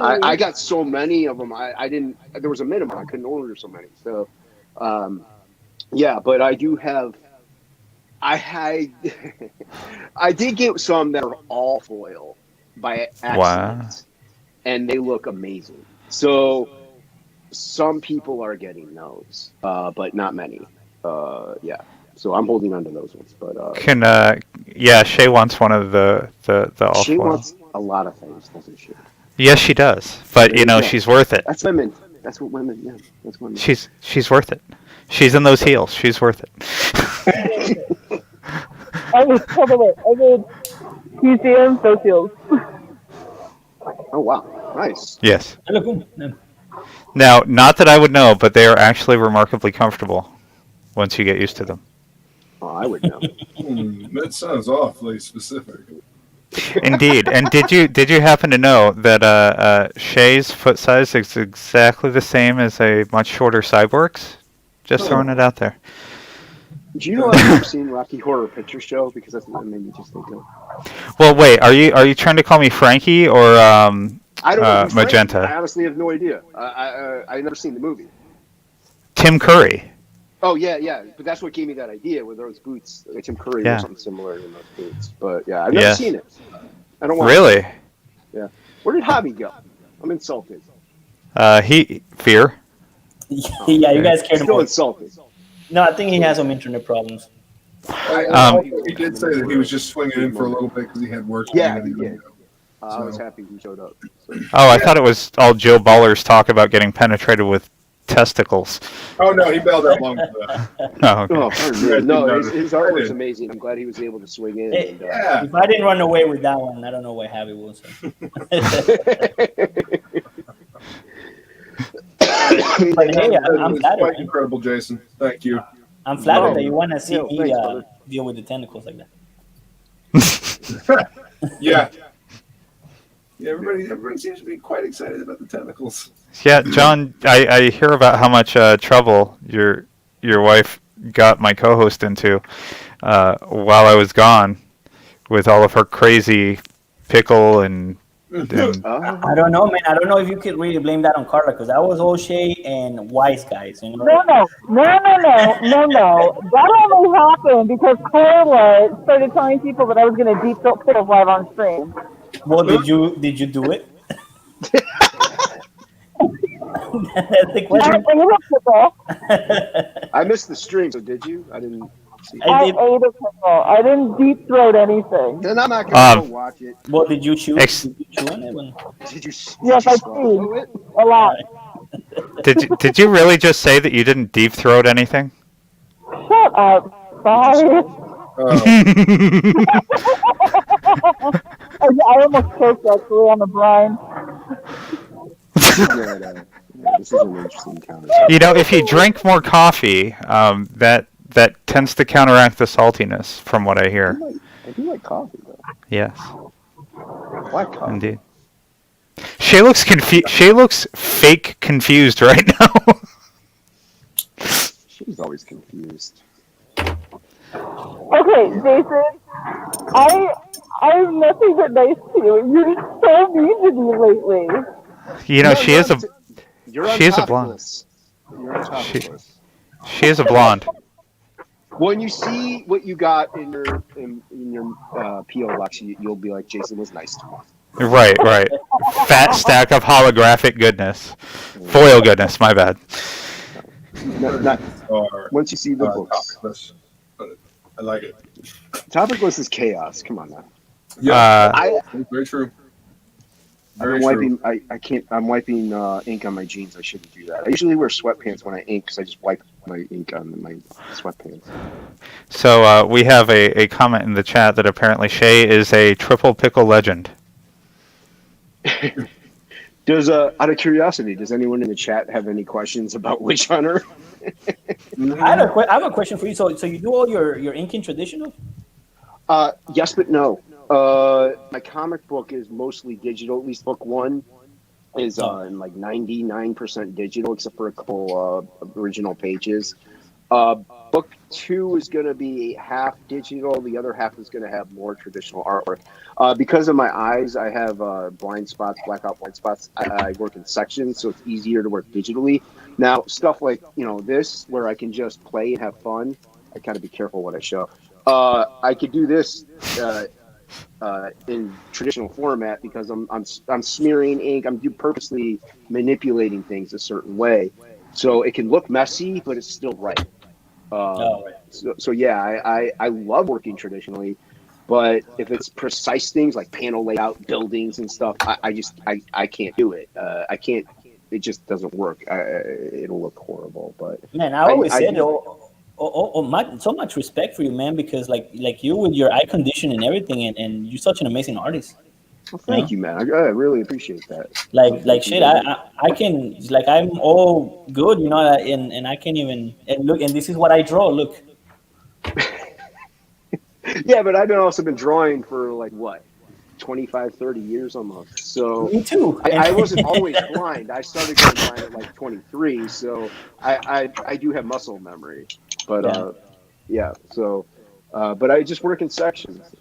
I got so many of them. I didn't. There was a minimum. I couldn't order so many. So, yeah, but I do have. I did get some that are all foil by accident, and they look amazing. So, some people are getting those, but not many. Yeah. So I'm holding on to those ones, but Shay wants one of the all She foil. wants a lot of things, doesn't she? Yes, she does, but she's worth it. That's women. That's what women. Yeah, that's women. She's worth it. She's in those heels. She's worth it. I did PCM, those heels. Oh wow, nice. Yes. Now, not that I would know, but they are actually remarkably comfortable once you get used to them. Oh, I would know. That sounds awfully specific. Indeed. And did you happen to know that Shay's foot size is exactly the same as a much shorter Cyborg's? Just throwing it out there. Do you know I've never seen Rocky Horror Picture Show? Because that's what made me just think of. Well, wait. Are you trying to call me Frankie or I don't know Magenta? I honestly have no idea. I've never seen the movie. Tim Curry. Oh yeah, but that's what gave me that idea with those boots. Tim Curry or something similar in those boots. But yeah, I've never seen it. I don't want. Really? To. Yeah. Where did Hobby go? I'm insulted. Fear. Yeah, you guys cared Still about. Insulted. No, I think he has some internet problems. He did say that he was just swinging in for a little bit because he had work. Yeah, he did. I was happy he showed up. So. Oh, I thought it was all Joe Baller's talk about getting penetrated with testicles. Oh no, he bailed out long for that. Oh, okay. No, his art was amazing. I'm glad he was able to swing in. Hey, if I didn't run away with that one, I don't know what Javi will say. But hey, I'm flattered. Quite incredible, Jason. Thank you. I'm flattered that you want to see me deal with the tentacles like that. Yeah. Yeah, everybody seems to be quite excited about the tentacles. Yeah, John, I hear about how much trouble your wife got my co-host into while I was gone with all of her crazy pickle and I don't know, man. I don't know if you could really blame that on Carla because that was O'Shea and Wise Guys. You know? No. That only happened because Carla started telling people that I was going to deep throat pickles live on stream. Well, did you do it? That's the question. I missed the stream, so did you? I didn't. I ate a pickle. I didn't deep throat anything. Then I'm not gonna go watch it. What did you chew? Ex- Did you chew on it? Did you? Yes, Did you I swallow chewed it? a lot. Did you really just say that you didn't deep throat anything? Shut up. Sorry. I almost choked actually on the brine. This is an interesting conversation. You know, if you drink more coffee, that tends to counteract the saltiness, from what I hear. I do like coffee though. Yes, Black coffee. indeed. Shay looks Shay looks fake confused right now. She's always confused. Okay, Jason. I'm nothing but nice to you. You're so mean to me lately. You know, No, she is a blonde. You're on TOPicLESS. She is a blonde. When you see what you got in your PO box, you'll be like, Jason was nice to me. Right. Fat stack of holographic goodness, foil goodness. My bad. Once you see the books. TOPicLESS. I like it. TOPicLESS is chaos. Come on now. Yeah, very true. Very true. I'm wiping ink on my jeans. I shouldn't do that. I usually wear sweatpants when I ink because I just wipe my ink on my sweatpants. So we have a comment in the chat that apparently Shay is a triple pickle legend. Does out of curiosity, does anyone in the chat have any questions about Witch Hunter? I have a question for you. So you do all your inking traditional? Yes, but no. My comic book is mostly digital. At least book one is in like 99% digital, except for a couple original pages. Book two is going to be half digital. The other half is going to have more traditional artwork. Because of my eyes, I have blind spots, blackout blind spots. I work in sections, so it's easier to work digitally. Now, stuff like this, where I can just play and have fun. I gotta be careful what I show. I could do this in traditional format because I'm smearing ink. I'm purposely manipulating things a certain way, so it can look messy, but it's still right. So yeah, I love working traditionally, but if it's precise things like panel layout, buildings and stuff, I can't do it. I can't. It just doesn't work. It'll look horrible. But man, I always said so much respect for you, man, because like you with your eye condition and everything, and you're such an amazing artist. Well, thank you, man. I really appreciate that. Like shit, I can I'm all good, and I can't even look, and this is what I draw. Look. Yeah, but I've also been drawing for like what, 25, 30 years almost. So me too. I wasn't always blind. I started going blind at like 23, so I do have muscle memory. But yeah. So but I just work in sections.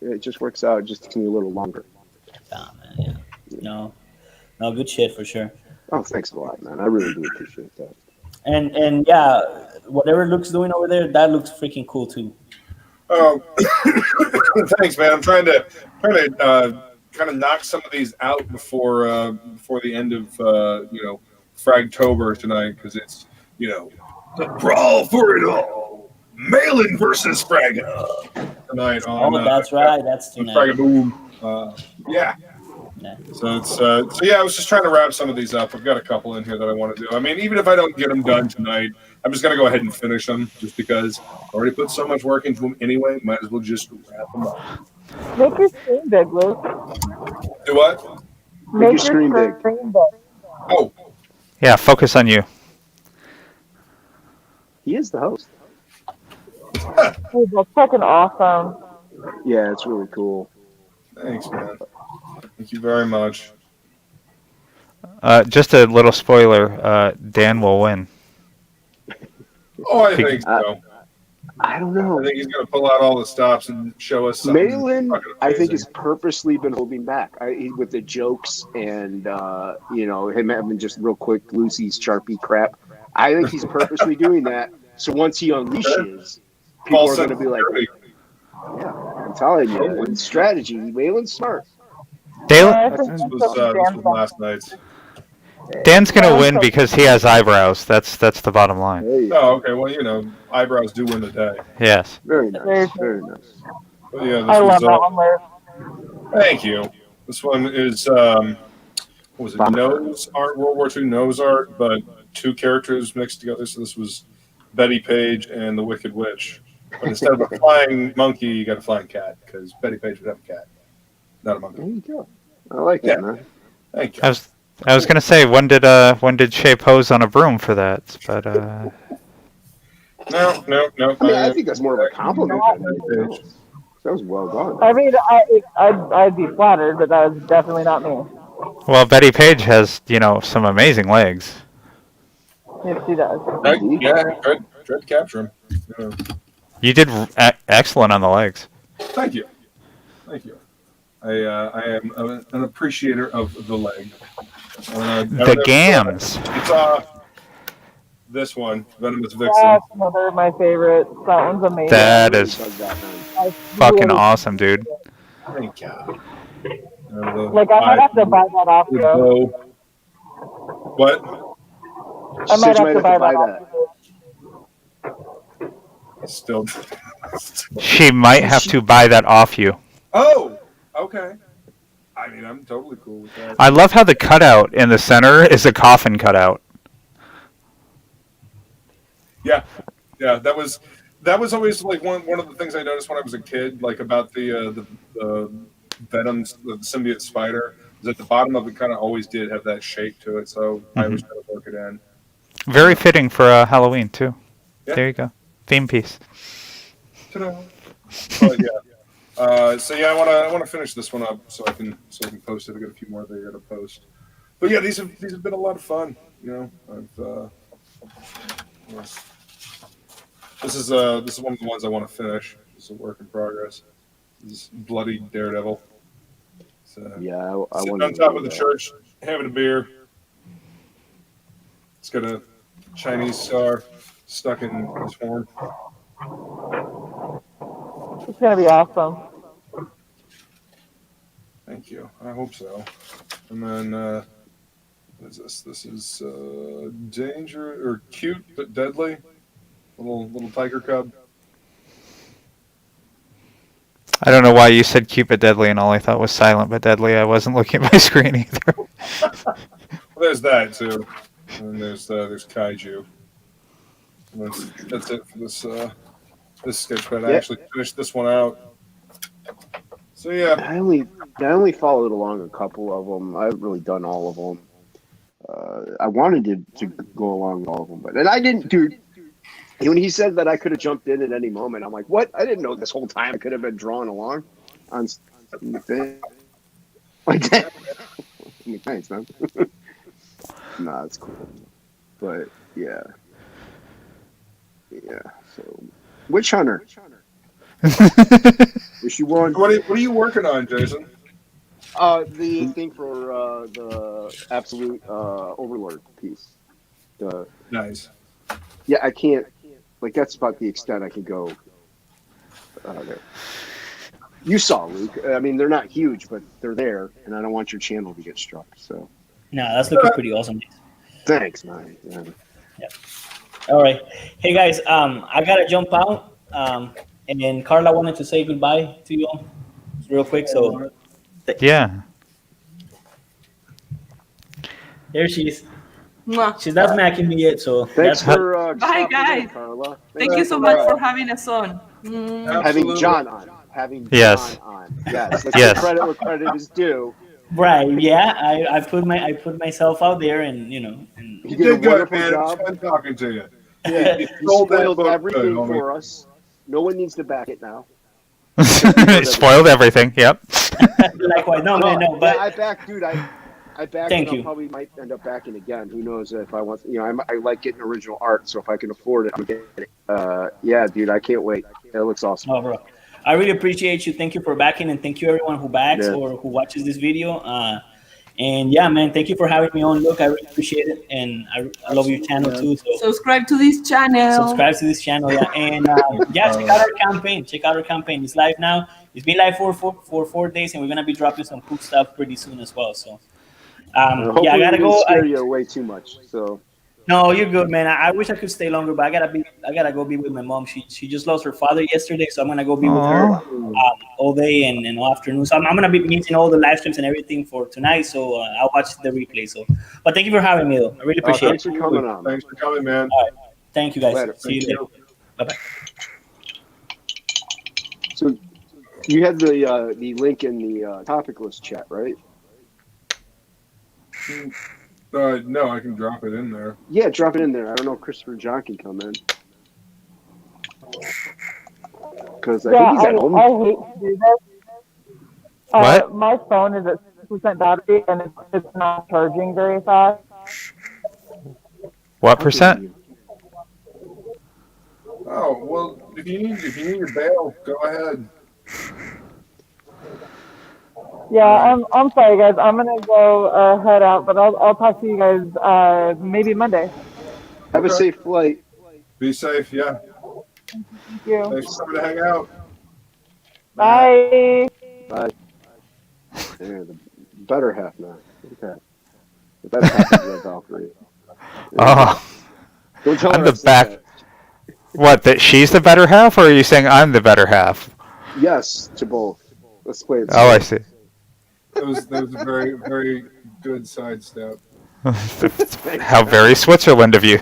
It just works out. It just takes me a little longer. Oh, man, yeah. No, good shit for sure. Oh, thanks a lot, man. I really do appreciate that. And yeah, whatever Luke's doing over there, that looks freaking cool too. Oh, thanks, man. I'm trying to kind of knock some of these out before the end of Fragtober tonight, because it's the brawl for it all, Malin versus Fraga tonight. That's right. That's tonight. Fraga Boom. Yeah. So I was just trying to wrap some of these up. I've got a couple in here that I want to do. I mean, even if I don't get them done tonight, I'm just going to go ahead and finish them, just because I already put so much work into them anyway. Might as well just wrap them up. Make your screen big, Luke. Do what? Make your screen big. Oh. Yeah, focus on you. He is the host. Dude, that's fucking awesome. Yeah, it's really cool. Thanks, man. Thank you very much. Just a little spoiler, Dan will win. Oh, I think so. I don't know. I think he's going to pull out all the stops and show us something. Malin, I think, has purposely been holding back with the jokes and, him having just real quick Lucy's Sharpie crap. I think he's purposely doing that. So once he unleashes, people are going to be like, yeah, I'm telling you, with strategy, Malin's smart. This was last night's. Dan's gonna win because he has eyebrows. That's the bottom line. There you go. Oh, okay. Well, you know, eyebrows do win the day. Yes. Very nice. Very nice. But yeah, this I was. love that one, Murph. Thank you. This one is what was it? Nose art, World War II nose art, but two characters mixed together. So this was Betty Page and the Wicked Witch. But instead of a flying monkey, you got a flying cat because Betty Page would have a cat, not a monkey. There you go. I like Yeah. that, man. Thank you. I was gonna say when did Shay pose on a broom for that? But No. I mean, I think that's more of a compliment than anything else. That was well done. I mean, I'd be flattered, but that was definitely not me. well, Betty Page has some amazing legs. Yes, she does. Right? Yeah, tried to capture him. Yeah. You did excellent on the legs. Thank you. I am an appreciator of the leg. The gams. It's this one, Venomous Vixen. That's another of my favorites. That one's amazing. That is I fucking really- awesome, dude. Thank you. Like, I might have to buy that off you. What? I might Said you have to buy that off you. Still. She might have to buy that off you. Oh, okay. I mean, I'm totally cool with that. I love how the cutout in the center is a coffin cutout. Yeah, that was always like one of the things I noticed when I was a kid, like about the Venom, the symbiote spider, is at the bottom of it kind of always did have that shape to it, so I was trying to work it in. Very fitting for Halloween too. Yeah. There you go, theme piece. Ta-da. But yeah, so yeah, I want to finish this one up so I can post it. I got a few more that I got to post. But yeah, these have been a lot of fun. You know, this is one of the ones I want to finish. It's a work in progress. This is Bloody Daredevil. Yeah, I sitting want on top of the church, having a beer. It's got a Chinese star stuck in his horn. It's going to be awesome. Thank you. I hope so. And then, what is this? This is Danger or Cute but Deadly. Little tiger cub. I don't know why you said cute but deadly, and all I thought was silent but deadly. I wasn't looking at my screen either. Well, there's that too. And there's Kaiju. And that's it for this sketch pad. I actually finished this one out. So yeah. I only followed along a couple of them. I haven't really done all of them. I wanted to go along with all of them, and I didn't, dude. When he said that I could have jumped in at any moment, I'm like, what? I didn't know this whole time I could have been drawn along on the thing. Like that. Thanks, man. Nah, it's cool. But yeah. So, Witch Hunter. Issue 1. What are you working on, Jason? The thing for the Absolute Overlord piece. Nice. Yeah, I can't. Like, that's about the extent I can go there. You saw, Luke. I mean, they're not huge, but they're there, and I don't want your channel to get struck. So, No, that's looking pretty awesome. thanks, man. Yeah. All right. Hey guys, I gotta jump out. And then Carla wanted to say goodbye to you all real quick. So Yeah. there she is. Mwah. She's not smacking me yet, so Thanks that's for Bye, stopping guys. in, Carla. Thank you so much for having us on. Having John on. Yes. John on. Yes. Let's Yes. give credit where credit is due. right. Yeah, I put myself out there, and and He did a good, wonderful man. job. It's fun talking to you. Yeah, he sold that spoiled book everything good, homie. for us. No one needs to back it now. Spoiled everything. Yep. likewise. No, man, no, yeah, but I backed, dude. I backed. Thank and I you. probably might end up backing again. Who knows if I want? I like getting original art, so if I can afford it, I'm getting it. Yeah, dude, I can't wait. That looks awesome. no, bro. I really appreciate you. Thank you for backing, and thank you everyone who backs Yeah. or who watches this video. And yeah, man, thank you for having me on. Look, I really appreciate it, and I love your channel too. So Subscribe to this channel. subscribe to this channel, yeah, and yeah, check out our campaign. Check out our campaign. It's live now. It's been live for 4 days, and we're gonna be dropping some cool stuff pretty soon as well. So Hopefully I gotta we didn't go. scare you away too much. So No, you're good, man. I wish I could stay longer, but I gotta go be with my mom. She just lost her father yesterday, so I'm gonna go be with her Aw. all day and all afternoon. So I'm gonna be missing all the live streams and everything for tonight. So I'll watch the replay. So, but thank you for having me, though. I really appreciate thanks it. for coming on. Thanks for coming, man. All right, thank you guys. Later. See you Thank later. you. Bye bye. So you had the link in the TOPicLESS chat, right? No, I can drop it in there. Yeah, drop it in there. I don't know if Christopher John can come in. Because I think he's at home. I hate to do this. What? My phone is at 6% battery and it's not charging very fast. What percent? Oh well, if you need your bail, go ahead. Yeah, I'm sorry guys. I'm gonna go head out, but I'll talk to you guys maybe Monday. Have a Okay. safe flight. Be safe. Yeah. Thank you. Thanks for coming to hang out. Bye. Bye. Yeah, the better half now. Okay. The better half is the Valkyrie. Oh, Don't tell I'm her I the said back. that. What? That she's the better half, or are you saying I'm the better half? Yes, to both. Let's play it. Oh, I see. That was a very, very good sidestep. How very Switzerland of you.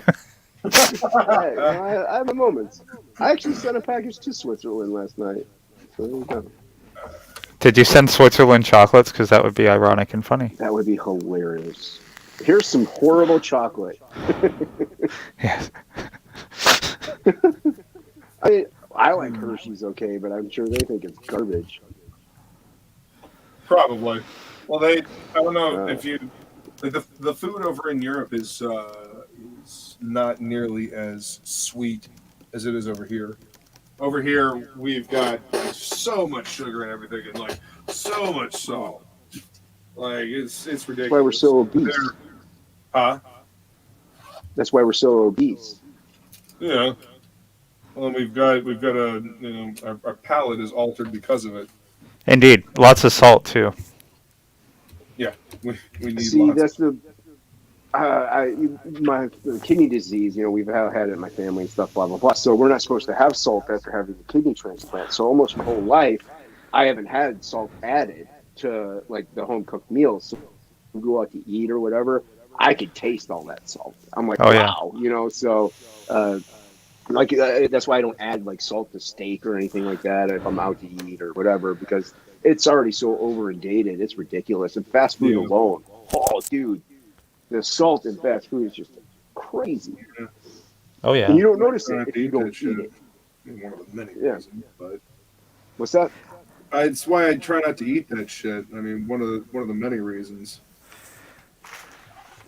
Hey, I have my moments. I actually sent a package to Switzerland last night. So there you go. Did you send Switzerland chocolates? Because that would be ironic and funny. That would be hilarious. Here's some horrible chocolate. Yes. I like Hershey's okay, but I'm sure they think it's garbage. Probably. Well, I don't know if you, like the food over in Europe is not nearly as sweet as it is over here. Over here, we've got so much sugar and everything, and like so much salt. Like it's ridiculous. That's why we're so obese. Huh? That's why we're so obese. Yeah. Well, we've got our palate is altered because of it. Indeed. Lots of salt, too. Yeah, we need See, lots. that's the my kidney disease. We've had it in my family and stuff, blah blah blah. So we're not supposed to have salt after having a kidney transplant. So almost my whole life, I haven't had salt added to like the home cooked meals. So we go out to eat or whatever, I could taste all that salt. I'm like, Oh, yeah. wow, So that's why I don't add like salt to steak or anything like that if I'm out to eat or whatever, because it's already so over and dated. It's ridiculous. And fast food alone, oh dude, the salt in fast food is just crazy. Oh, yeah. And you don't notice it if you don't eat it. One of the many Yeah. reasons, but What's that? it's why I try not to eat that shit. I mean, one of the many reasons.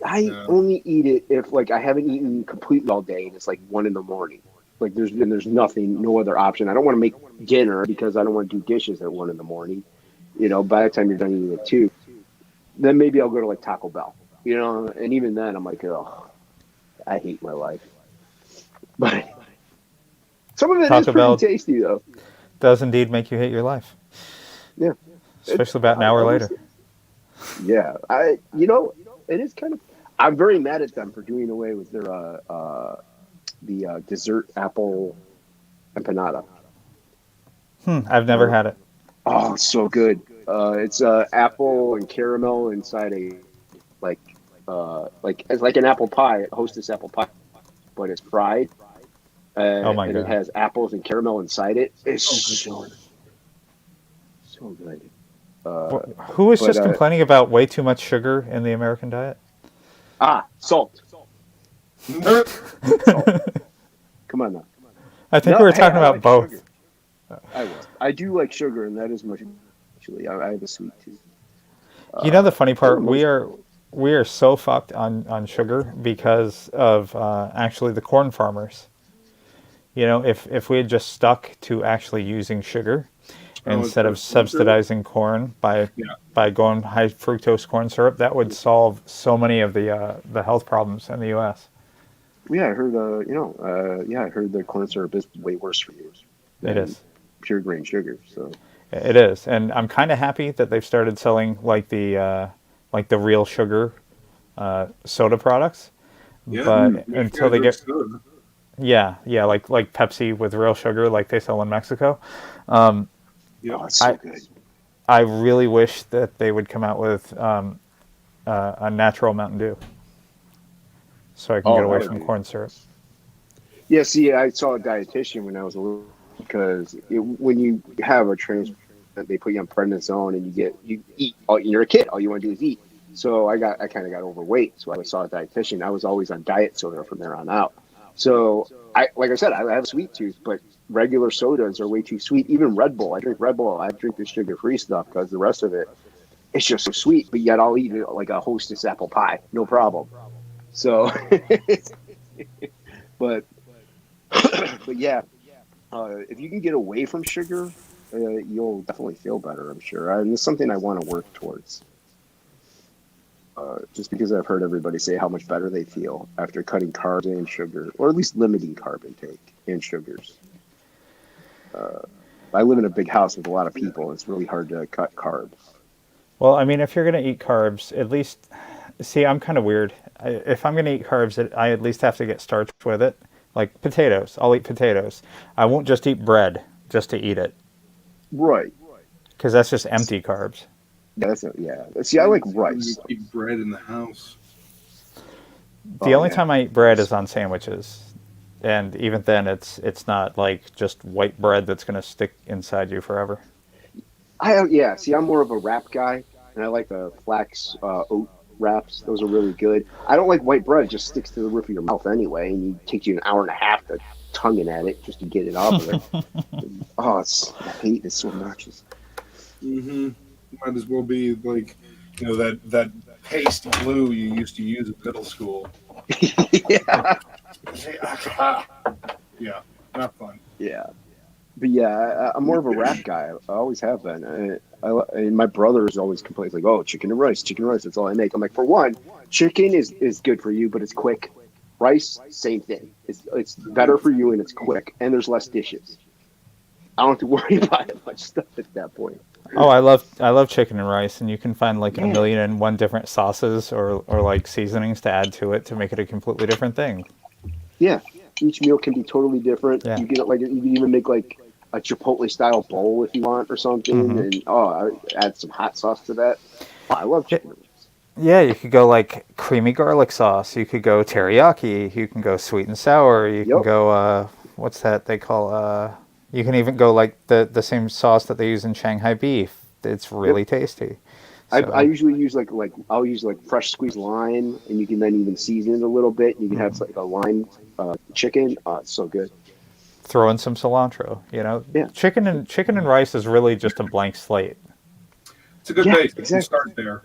I only eat it if like I haven't eaten completely all day and it's like 1 a.m. Like there's nothing, no other option. I don't want to make dinner because I don't want to do dishes at 1 a.m. By the time you're done eating at 2, then maybe I'll go to like Taco Bell. And even then I'm like, oh, I hate my life. But some of it Taco is pretty Bell tasty though. does indeed make you hate your life. Yeah. Especially about an hour later. Yeah. It is kind of. I'm very mad at them for doing away with their the dessert apple empanada. I've never had it. Oh, it's so good. It's apple and caramel inside a it's like an apple pie, Hostess apple pie, but it's fried. Oh my and God. it has apples and caramel inside it. It's so good. Who was but, just complaining about way too much sugar in the American diet? Salt. Come on now. I think we were talking about like both. sugar. I do like sugar, and that is much. Actually, I have a sweet tooth. The funny part, we are so fucked on sugar because of actually the corn farmers. If we had just stuck to actually using sugar instead of subsidizing corn by going high fructose corn syrup, that would solve so many of the health problems in the U.S. Yeah, I heard. I heard the corn syrup is way worse for you. It is pure grain sugar. So it is, and I'm kind of happy that they've started selling like the like the real sugar soda products. Yeah, But make until sure they you get drink soda. yeah, like Pepsi with real sugar, like they sell in Mexico. Yep. Oh, it's so I good. I really wish that they would come out with a natural Mountain Dew, so I can Oh, get that away would from be. corn syrup. Yeah, see, I saw a dietitian when I was a little because when you have a transplant, they put you on prednisone and you eat. Oh, you're a kid. All you want to do is eat. So I kind of got overweight. So I saw a dietitian. I was always on diet soda from there on out. So like I said, I have a sweet tooth, but regular sodas are way too sweet. Even Red Bull. I drink Red Bull. I drink the sugar-free stuff because the rest of it, it's just so sweet. But yet I'll eat it like a Hostess apple pie, no problem. So, but but yeah, if you can get away from sugar, you'll definitely feel better, I'm sure. And it's something I want to work towards. Just because I've heard everybody say how much better they feel after cutting carbs and sugar, or at least limiting carb intake and sugars. I live in a big house with a lot of people. It's really hard to cut carbs. Well, I mean, if you're going to eat carbs, at least, see, I'm kind of weird. If I'm going to eat carbs, I at least have to get starch with it. Like potatoes, I'll eat potatoes. I won't just eat bread just to eat it, Right. because that's just empty carbs. Yeah. See, I like rice. You keep bread in the house. The only Yeah. time I eat bread is on sandwiches, and even then, it's not like just white bread that's going to stick inside you forever. Yeah. See, I'm more of a wrap guy, and I like the flax oat wraps. Those are really good. I don't like white bread; it just sticks to the roof of your mouth anyway, and it takes you an hour and a half to tonguing at it just to get it off of there. Oh, I hate it. It's so obnoxious. Mm-hmm. Might as well be like, that pasty glue you used to use in middle school. Yeah. Yeah, not fun. Yeah. But yeah, I'm more of a wrap guy. I always have been. And my brother is always complains like, "Oh, chicken and rice, chicken and rice. That's all I make." I'm like, for one, chicken is good for you, but it's quick. Rice, same thing. It's better for you and it's quick, and there's less dishes. I don't have to worry about it much stuff at that point. Oh, I love chicken and rice, and you can find like a Yeah. million and one different sauces or like seasonings to add to it to make it a completely different thing. Yeah, each meal can be totally different. Yeah. You get you can even make like a Chipotle style bowl if you want or something, Mhm. and add some hot sauce to that. Oh, I love chicken and rice. Yeah, you could go like creamy garlic sauce. You could go teriyaki. You can go sweet and sour. You can Yep. go what's that they call you can even go like the same sauce that they use in Shanghai beef. It's really tasty. I So usually use I'll use like fresh squeezed lime, and you can then even season it a little bit. You can have like a lime chicken. Oh, it's so good. throw in some cilantro. Yeah. Chicken and rice is really just a blank slate. It's a good Yeah, base. You can exactly. start there.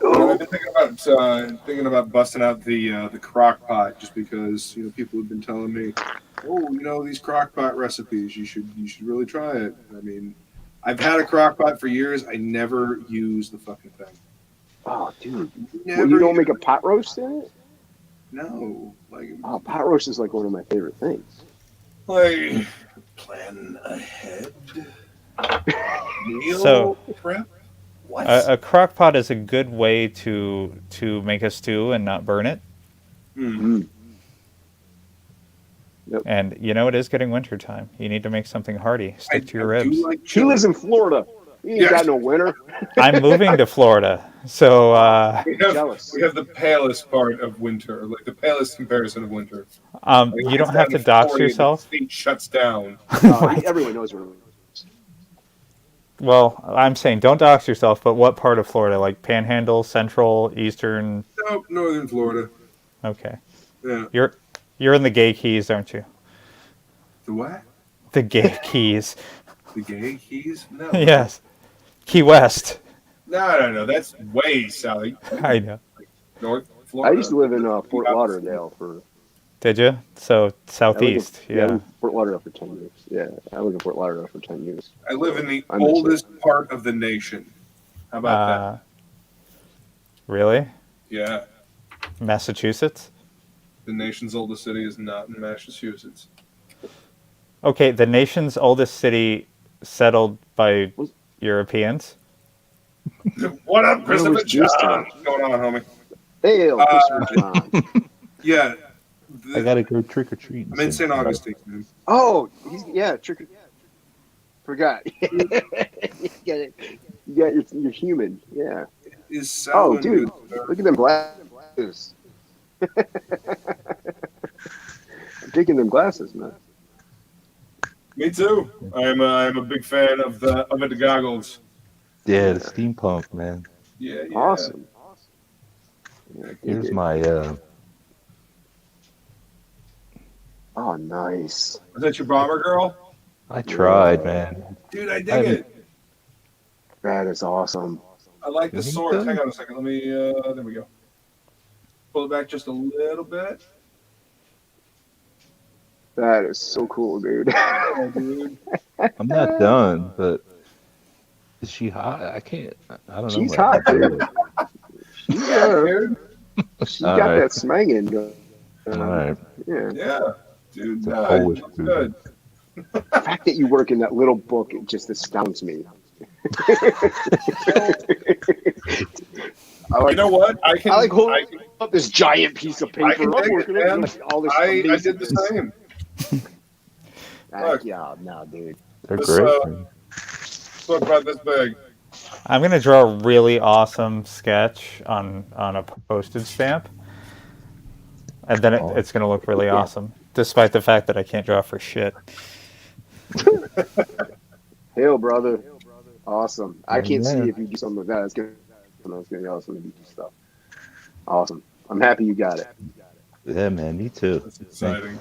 I've been thinking about busting out the crock pot just because people have been telling me, oh, these crock pot recipes, you should really try it. I mean, I've had a crock pot for years. I never use the fucking thing. Oh, dude. Never Well, you don't use make a it. pot roast in it? No, Oh, pot roast is like one of my favorite things. like plan ahead. Meal So prep. What? a crock pot is a good way to make a stew and not burn it. Mm. And it is getting winter time. You need to make something hearty. Stick to your I do ribs. like He chili. lives in Florida. He ain't Yeah. got no winter. I'm moving to Florida, so Jealous. We have the palest part of winter, like the palest comparison of winter. you don't have to dox yourself. The state shuts down. Everyone knows where. Well, I'm saying don't dox yourself, but what part of Florida? Like Panhandle, Central, Eastern? Nope, northern Florida. Okay. Yeah. You're in the gay Keys, aren't you? The what? The gay Keys. The gay Keys? No. Yes. Key West. No. That's way south. I know. North Florida. I used to live in Fort Lauderdale for. Did you? So I lived southeast. in, I lived Yeah. in Fort Lauderdale for 10 years. Yeah, I lived in Fort Lauderdale for 10 years. I live in the I miss oldest part of the nation. How about that? Really? Yeah. Massachusetts? The nation's oldest city is not in Massachusetts. Okay, the nation's oldest city settled by Europeans? What up, Where Christopher was Juice John? tonight? What's going on, homie? Hey, Christopher John. Yeah. I gotta go trick or treating. I'm in St. Augustine, man. Oh, trick. Forgot. you got you're human. Yeah. Is so Oh, dude, look at them glasses. I'm taking them glasses, man. Me too. I'm a big fan of the goggles. Yeah, the steampunk, man. Yeah. Awesome. Yeah, Here's my Oh, nice. Is that your bomber girl? I tried, man. Dude, I dig it. That is awesome. I like the sword. Hang on a second. Let me. There we go. Pull it back just a little bit. That is so cool, dude. Oh, dude. I'm not done, but is she hot? I can't. I don't know. She's hot, dude. She's got right. that smanging going. All right. Yeah, dude. It's a Polish that's dude. good. The fact that you work in that little book, it just astounds me. You know what? I like holding up this giant piece of paper. I can dig it, man. All this I did the same. Look. Yeah, no, dude. They're This, great. Look about this big. I'm gonna draw a really awesome sketch on a postage stamp, and then it's gonna look really awesome, despite the fact that I can't draw for shit. Hail, brother. Awesome. I can't see if you do something like that. It's gonna be awesome if you do stuff. Awesome. I'm happy you got it. Yeah, man. Me too. That's exciting.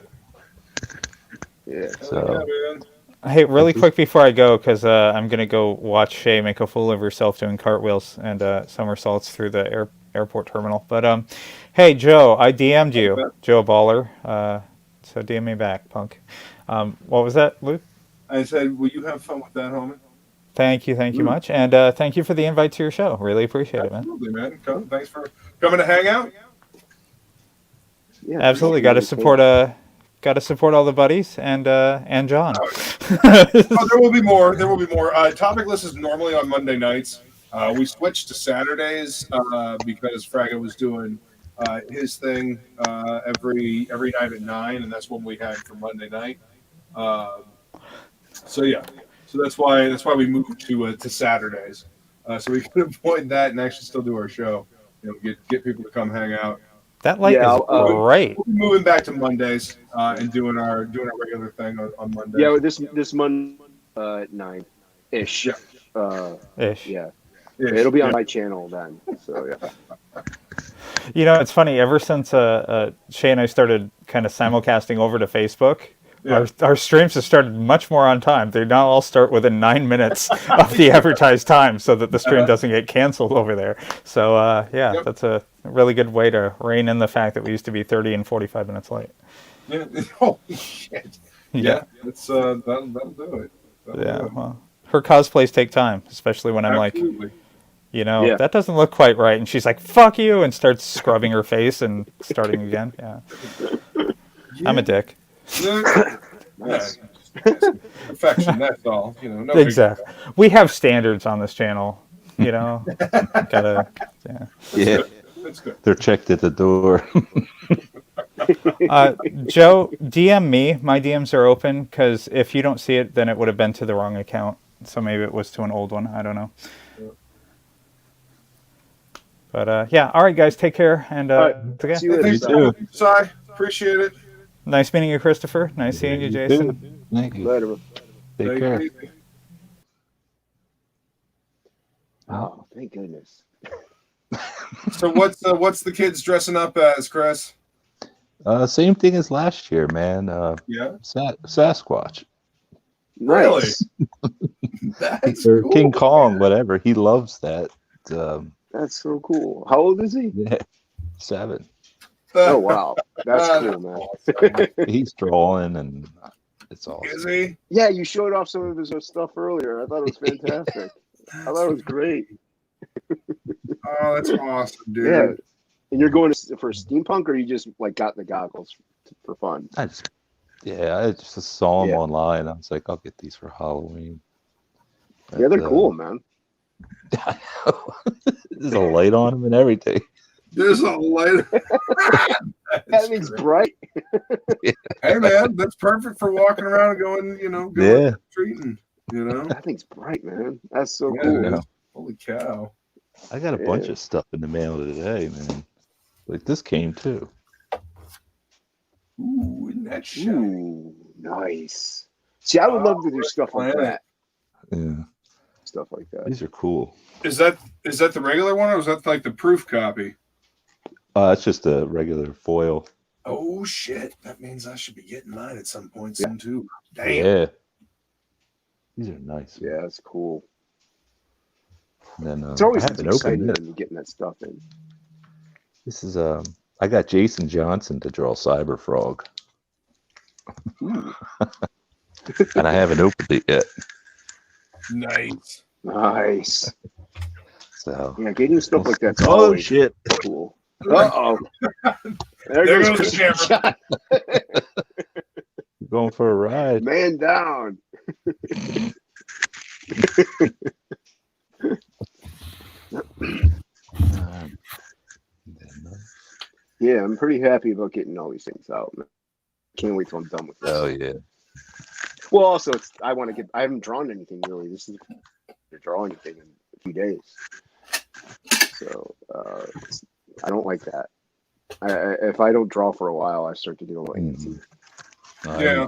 Yeah. So. Yeah, man. Hey, really quick before I go, because I'm gonna go watch Shay make a fool of herself doing cartwheels and somersaults through the airport terminal. But hey, Joe, I DM'd you, Joe Baller. So DM me back, punk. What was that, Luke? I said, will you have fun with that, homie? Thank you much, and thank you for the invite to your show. Really appreciate it, man. Absolutely, man. Thanks for coming to hang out. Yeah, Absolutely, got to support all the buddies and John. There will be more. There will be more. TOPicLESS is normally on Monday nights. We switched to Saturdays because Fraga was doing his thing every night at 9, and that's when we had for Monday night. So that's why we moved to Saturdays, so we can avoid that and actually still do our show. Get people to come hang out. That light is great. We'll be moving back to Mondays and doing our regular thing on Monday. Yeah, this Monday 9 ish. Yeah. Ish. Yeah. It'll be on my channel then. So yeah. It's funny. Ever since Shay and I started kind of simulcasting over to Facebook, our streams have started much more on time. They now all start within 9 minutes of the advertised time, so that the stream doesn't get canceled over there. So that's a really good way to rein in the fact that we used to be 30 and 45 minutes late. Yeah. Holy shit. Yeah. It's that'll do it. Well, her cosplays take time, especially when I'm Absolutely. like, that doesn't look quite right, and she's like, "Fuck you," and starts scrubbing her face and starting again. Yeah. I'm a dick. Nice. Perfection, that's all. No exactly. We have standards on this channel. Gotta. Yeah. That's good. They're checked at the door. Joe, DM me. My DMs are open because if you don't see it, then it would have been to the wrong account. So maybe it was to an old one. I don't know. But all right, guys, take care and See you later. You too. Sai, appreciate it. Nice meeting you, Christopher. Nice seeing you, Jason. Thank you. Later. Take care. Oh, thank goodness. So what's the kids dressing up as, Chris? Same thing as last year, man. Sasquatch. Nice. That's Or cool. King Kong, whatever. He loves that. That's so cool. How old is he? Yeah, 7. Oh wow, that's cool, man. He's drawing, and it's awesome. Is he? Yeah, you showed off some of his stuff earlier. I thought it was fantastic. I thought it was great. Oh, that's awesome, dude. Yeah. And you're going for steampunk, or you just like got the goggles for fun? I just saw them online. I was like, I'll get these for Halloween. Yeah, they're cool, man. There's a light on them and everything. There's a light. That thing's bright. Hey man, that's perfect for walking around and going, Yeah. treating. That thing's bright, man. That's so Yeah, cool. it is. Holy cow! I got a bunch of stuff in the mail today, man. Like this came too. Ooh, isn't that shiny? Ooh, nice. See, I would love to do stuff like that. Yeah. Stuff like that. These are cool. Is that the regular one, or is that like the proof copy? It's just a regular foil. Oh shit! That means I should be getting mine at some point soon too. Damn. Yeah. These are nice. Yeah, that's cool. And then It's always I haven't exciting opened when it. you're getting that stuff in. This is I got Jason Johnson to draw Cyber Frog. And I haven't opened it yet. Nice. Nice. So yeah, getting stuff like that's oh always shit. cool. Uh-oh. There goes the camera. Going for a ride. Man down. Yeah, I'm pretty happy about getting all these things out. Can't wait till I'm done with this. Oh yeah. Well, also, I haven't drawn anything really. This is to draw anything in a few days. So I don't like that. If I don't draw for a while, I start to get a little antsy. Yeah.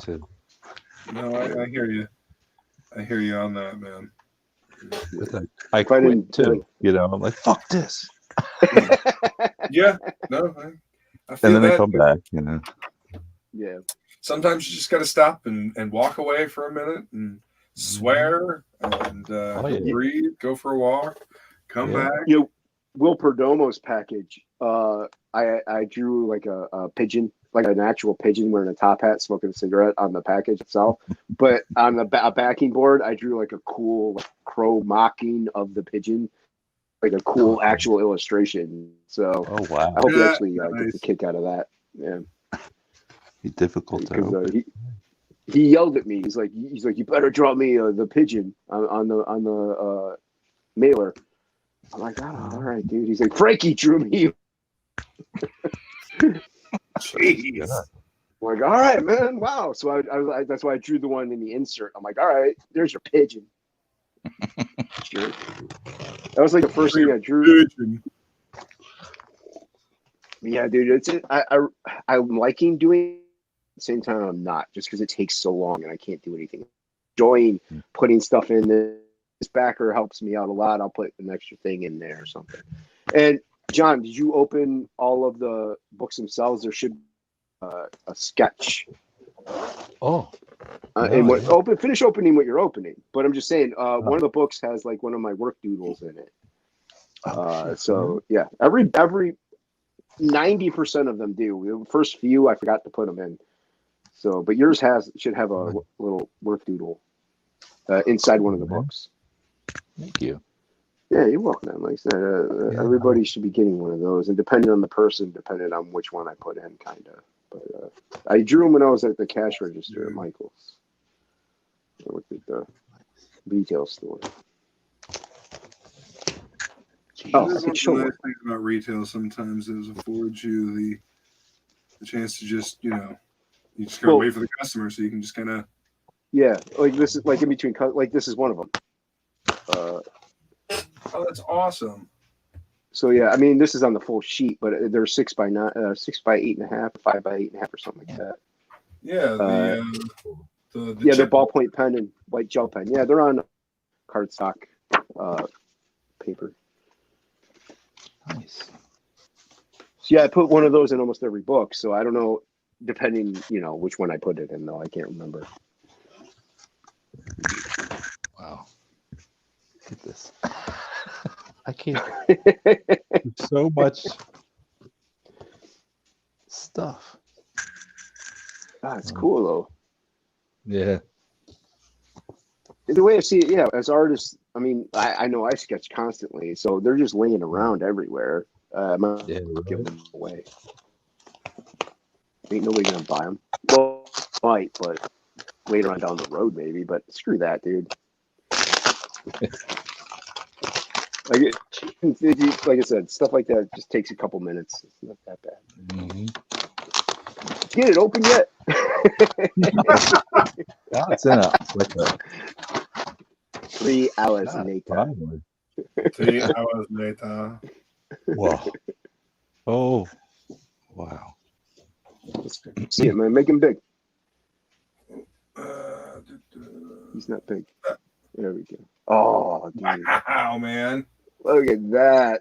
No, I hear you. I hear you on that, man. I quit too. I'm like, fuck this. Yeah. No, I feel And then that. they come back, Yeah. Sometimes you just got to stop and walk away for a minute and swear and breathe, go for a walk, come back. Will Perdomo's package. I drew like a pigeon, like an actual pigeon wearing a top hat, smoking a cigarette on the package itself. But on the backing board, I drew like a cool crow mocking of the pigeon, like a cool actual illustration. So oh wow! I hope you actually get the kick out of that. Yeah. It's difficult to he yelled at me. He's like, you better draw me the pigeon on the mailer. I'm like, oh, all right, dude. He's like, Frankie drew me. Jeez. I'm like, all right, man. Wow. So I that's why I drew the one in the insert. I'm like, all right, there's your pigeon. Sure. That was like the first thing I drew. Yeah, dude. I'm liking doing. At the same time, I'm not, just because it takes so long and I can't do anything. Enjoying putting stuff in this backer helps me out a lot. I'll put an extra thing in there or something. And John, did you open all of the books themselves? There should be a sketch. Oh. And finish opening what you're opening. But I'm just saying, one of the books has like one of my work doodles in it. So yeah, every 90% of them do. The first few I forgot to put them in. So, but yours should have a little work doodle inside one of the books. Thank you. Yeah, you're welcome, man. Like I said, everybody should be getting one of those, and depending on the person, depending on which one I put in, kind of. But I drew them when I was at the cash register at Michael's. I worked at the retail store. Oh, I can show you. The nice thing about retail sometimes is affords you the chance to just, you just gotta wait for the customer, so you can just kind of. Yeah, like this is like in between. Like this is one of them. Oh, that's awesome. So yeah, I mean this is on the full sheet, but they're 6 by 9, 6 by 8.5, 5 by 8.5, or something like that. Yeah, the ballpoint pen and white gel pen. Yeah, they're on cardstock paper. Nice. So yeah, I put one of those in almost every book. So I don't know, depending, which one I put it in, though. I can't remember. Wow. Look at this. I can't. So much stuff. Ah, it's cool, though. Yeah. The way I see it, yeah, as artists, I mean, I know I sketch constantly, so they're just laying around everywhere. I'm not giving them away. Ain't nobody gonna buy them. Well, might, but later on down the road, maybe. But screw that, dude. Like I said, stuff like that just takes a couple minutes. It's not that bad. Mm-hmm. Get it open yet? It's in like a 3 hours God, later. finally. 3 hours later. Wow. Oh, wow. Let's see it, man. Make him big. He's not big. There we go. Oh, dude. Wow, man. Look at that.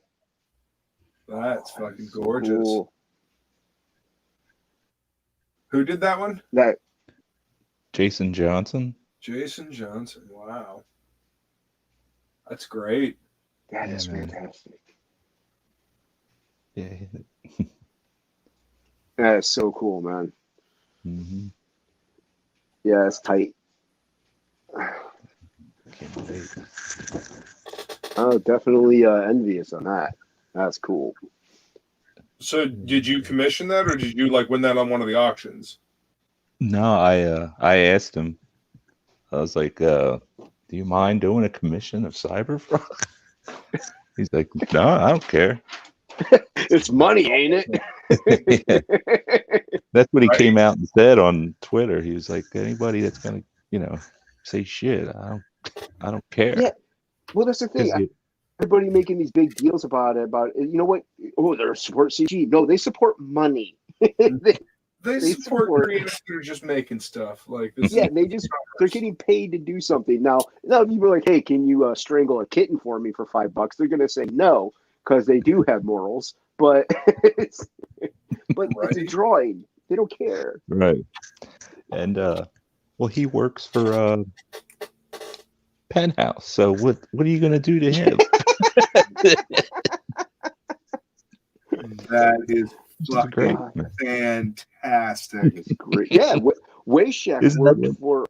That's fucking gorgeous. Cool. Who did that one? That Jason Johnson. Jason Johnson. Wow. That's great. that is man. fantastic. Yeah. That is so cool, man. Mm-hmm. Yeah, it's tight. Can't wait. Oh, definitely envious on that. That's cool. So did you commission that, or did you like win that on one of the auctions? No, I asked him. I was like, "Do you mind doing a commission of Cyberfrog?" He's like, "No, I don't care." It's money, ain't it? Yeah. That's what he Right. came out and said on Twitter. He was like, "Anybody that's gonna, say shit, I don't care." Yeah. Well, that's the thing. 'Cause Everybody making these big deals about it. You know what? Oh, they support CG. No, they support money. They support creators that are just making stuff like this. Yeah, they're getting paid to do something. Now if you were like, hey, can you strangle a kitten for me for $5? They're gonna say no because they do have morals. But it's a drawing. They don't care. Right. And well, he works for Penthouse. So what are you gonna do to him? That is Just great, fucking man. fantastic. It's great. Yeah, Wayshek Isn't that worked for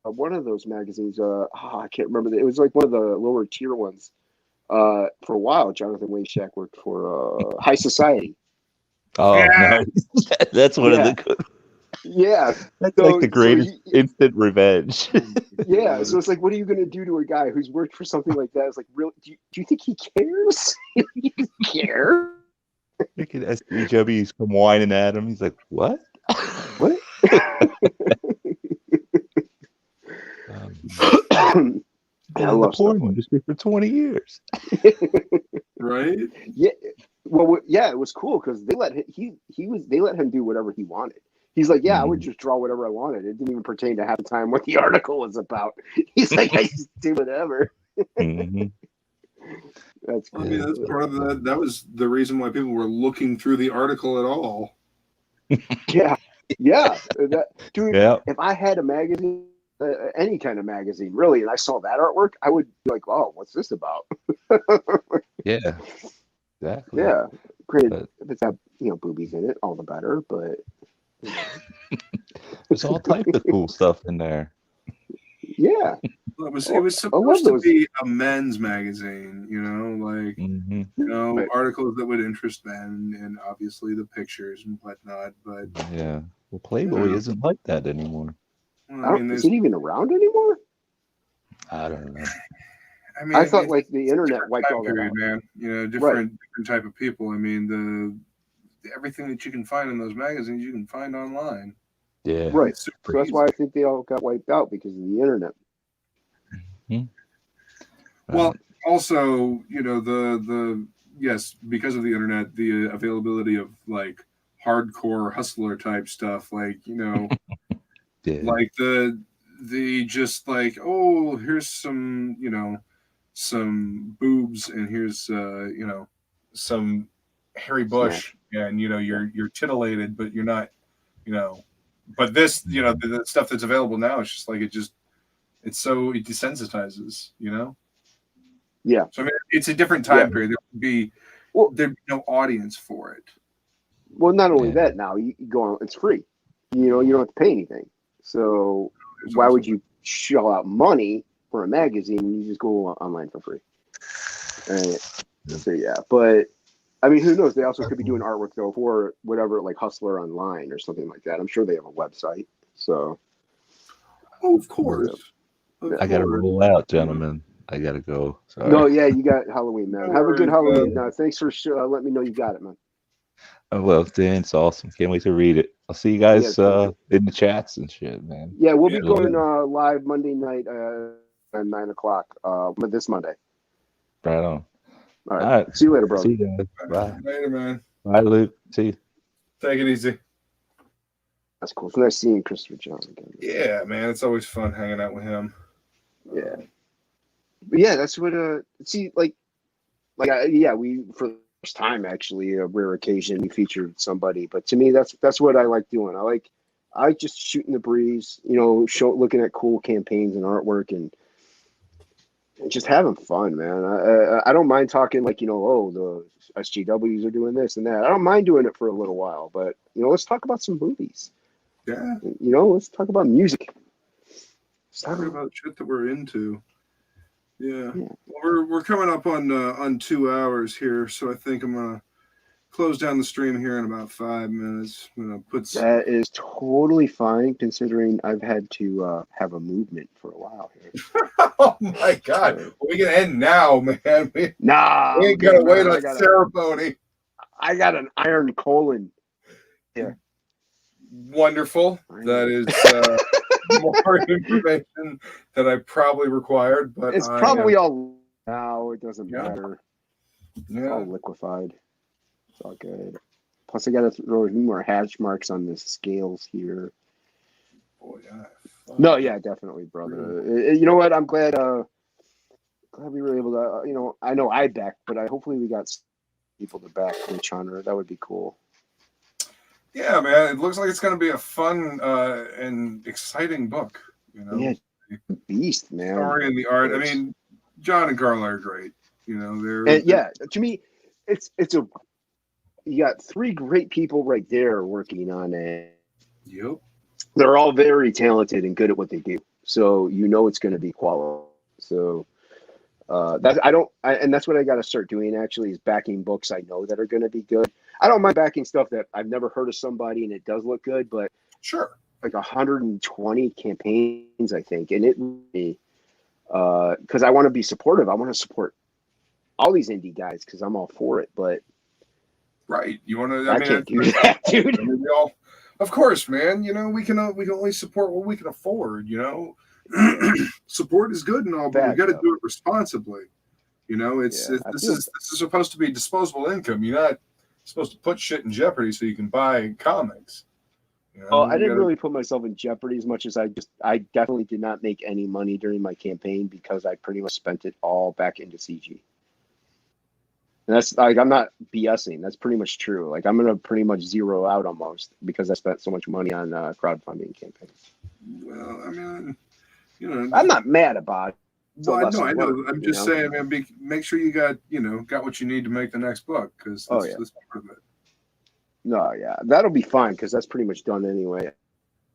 one of those magazines. I can't remember. It was like one of the lower tier ones. For a while, Jonathan Wayshek worked for High Society. Oh, Yeah. nice. That's one of the good. Yeah, That's so- like the greatest instant revenge. yeah. So it's like, what are you going to do to a guy who's worked for something like that? It's like, really? Do you think he cares? He doesn't care. Look at SJWs come whining at him. He's like, "What? What? I in the love stuff porn industry for 20 years." Right? Yeah. Well, yeah, it was cool because they let him. They let him do whatever he wanted. He's like, yeah, I would just draw whatever I wanted. It didn't even pertain to half the time what the article was about. He's like, I just do whatever. Mhm. That's I cool. mean, that's part of the. That was the reason why people were looking through the article at all. Yeah, dude. Yeah. If I had a magazine, any kind of magazine, really, and I saw that artwork, I would be like, oh, what's this about? Yeah. Exactly. Yeah, great. But- If it's got boobies in it, all the better. But There's all types of cool stuff in there. yeah, It was love supposed to those. be a men's magazine, like Hmm. Right. articles that would interest men, and obviously the pictures and whatnot. But Yeah. Well, Playboy Yeah. isn't like that anymore. I mean, is there's. it even around anymore? I don't know. I mean, I thought it's- like the it's a internet different wiped time all that period, out. man. Different type of people. I mean, everything that you can find in those magazines, you can find online. Yeah. Right. It's So super that's easy. why I think they all got wiped out because of the internet. Well, also, the yes, because of the internet, the availability of like hardcore hustler type stuff, like yeah. like the just like, oh, here's some some boobs, and here's some hairy bush, and you're titillated, but you're not, but this, the stuff that's available now, it's just like it desensitizes, Yeah. So I mean, it's a different time Yeah. period. Well, There'd be no audience for it. well, not only Yeah. that, now you go on. It's free. You don't have to pay anything. So There's why also- would you shell out money for a magazine when you just go online for free? So yeah, but I mean, who knows? They also could be doing artwork though for whatever, like Hustler Online or something like that. I'm sure they have a website. So Oh, of course. I got to roll out, gentlemen. I gotta go. Sorry. No, yeah, you got Halloween, man. No Have a good worries, Halloween. man. Thanks for letting me know you got it, man. Oh well, Dan, it's awesome. Can't wait to read it. I'll see you Yeah, guys in the chats and shit, man. yeah, we'll Yeah. be going live Monday night at 9:00 this Monday. Right on. All All right. right. See you later, brother. See you guys. Bye. Later, man. Bye, Luke. See you. Take it easy. That's cool. It's nice seeing Christopher John again. Yeah, man. It's always fun hanging out with him. Yeah. But yeah, that's what see we for the first time actually a rare occasion we featured somebody, but to me that's what I like doing. I like just shooting the breeze, looking at cool campaigns and artwork and just having fun, man. I don't mind talking the SGWs are doing this and that. I don't mind doing it for a little while, but let's talk about some movies. Yeah. Let's talk about music. Let's talk about shit that we're into. Yeah. Well, we're coming up on 2 hours here, so I think I'm gonna close down the stream here in about 5 minutes. I'm gonna put that is totally fine considering I've had to have a movement for a while here. Oh my god. We can end now, man. We ain't gonna wait on ceremony. I got an iron colon. Yeah. Wonderful. That is more information that I probably required, but it's probably all now. It doesn't matter. It's all liquefied. It's all good. Plus, I got to throw a few more hash marks on the scales here. Oh yeah. No, yeah, definitely, brother. You know what? I'm glad. Glad we were able to. I know I backed, but hopefully we got people to back the genre. That would be cool. Yeah, man. It looks like it's going to be a fun and exciting book. Yeah, beast, man. Story and the art. I mean, John and Carla are great. They're to me, you got three great people right there working on it. Yep. They're all very talented and good at what they do, so it's going to be quality. So and that's what I got to start doing. Actually, is backing books I know that are going to be good. I don't mind backing stuff that I've never heard of somebody and it does look good, but sure, like 120 campaigns, I think, and it because I want to be supportive. I want to support all these indie guys because I'm all for it, but. Right, you want to? I can't do that, dude. I mean, of course, man. We can only support what we can afford. Support is good and all, but we got to do it responsibly. This is supposed to be disposable income. You're not supposed to put shit in jeopardy so you can buy comics. I didn't really put myself in jeopardy as much as I definitely did not make any money during my campaign because I pretty much spent it all back into CG. And that's I'm not BSing. That's pretty much true. I'm gonna pretty much zero out almost because I spent so much money on crowdfunding campaigns. Well, I mean, I'm not mad about it. Well, I know. I'm just saying, man. Make sure you got what you need to make the next book because that's part of it. No, yeah, that'll be fine because that's pretty much done anyway.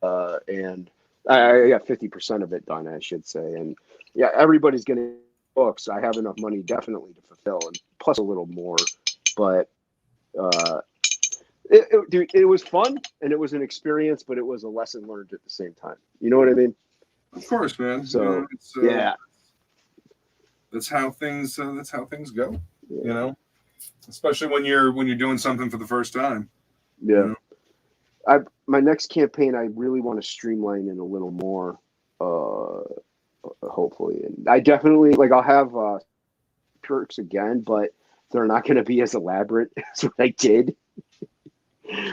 And I got 50% of it done, I should say. And yeah, everybody's getting books. I have enough money definitely to fulfill, and plus a little more. But it was fun and it was an experience, but it was a lesson learned at the same time. You know what I mean? Of course, man. So that's how things go. Yeah. Especially when you're doing something for the first time. Yeah. My next campaign, I really want to streamline it a little more. Hopefully, and I definitely I'll have perks again, but they're not going to be as elaborate as what I did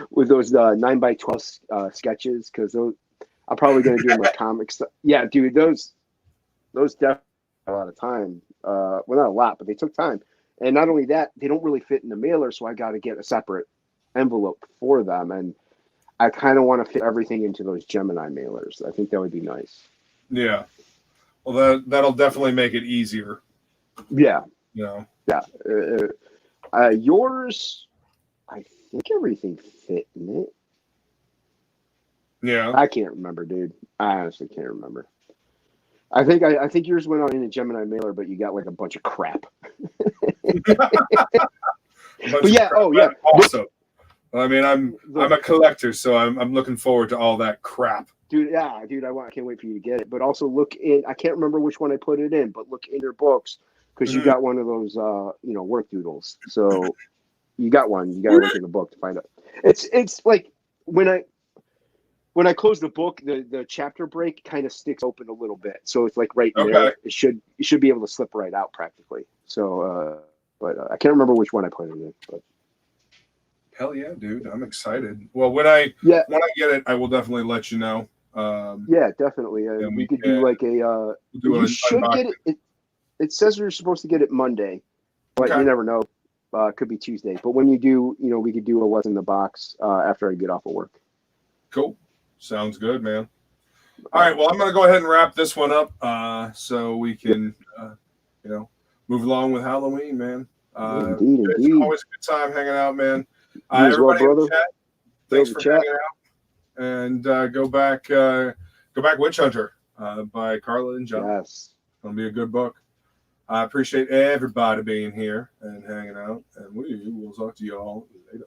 with those 9x12 sketches because those I'm probably going to do them like comics. Yeah, dude, those definitely a lot of time. Well, not a lot, but they took time. And not only that, they don't really fit in the mailer, so I got to get a separate envelope for them. And I kind of want to fit everything into those Gemini mailers. I think that would be nice. Yeah. Well, that'll definitely make it easier. Yeah. Yeah. Yours, I think everything fit in it. Yeah. I can't remember, dude. I honestly can't remember. I think yours went on in a Gemini mailer, but you got a bunch of crap. But yeah, Also, I mean, I'm a collector, so I'm looking forward to all that crap. dude. Yeah, dude. I can't wait for you to get it. But also look in. I can't remember which one I put it in, but look in your books because you got one of those, work doodles. So you got one. You got to look in the book to find out. It's like when I close the book, the chapter break kind of sticks open a little bit. So it's like right in there. You should be able to slip right out practically. So, but I can't remember which one I put it in. But hell yeah, dude! I'm excited. Well, when I get it, I will definitely let you know. Yeah, definitely. We could do like a. You should get it. It says you're supposed to get it Monday, but you never know. Could be Tuesday. But when you do, we could do a what's in the box after I get off of work. Cool. Sounds good, man. All right. Well, I'm going to go ahead and wrap this one up so we can, move along with Halloween, man. Indeed. It's always a good time hanging out, man. You as well, brother. In the chat, thanks for hanging out. And go back Witch Hunter by Carla and John. Yes. It'll be a good book. I appreciate everybody being here and hanging out. And we will talk to you all later.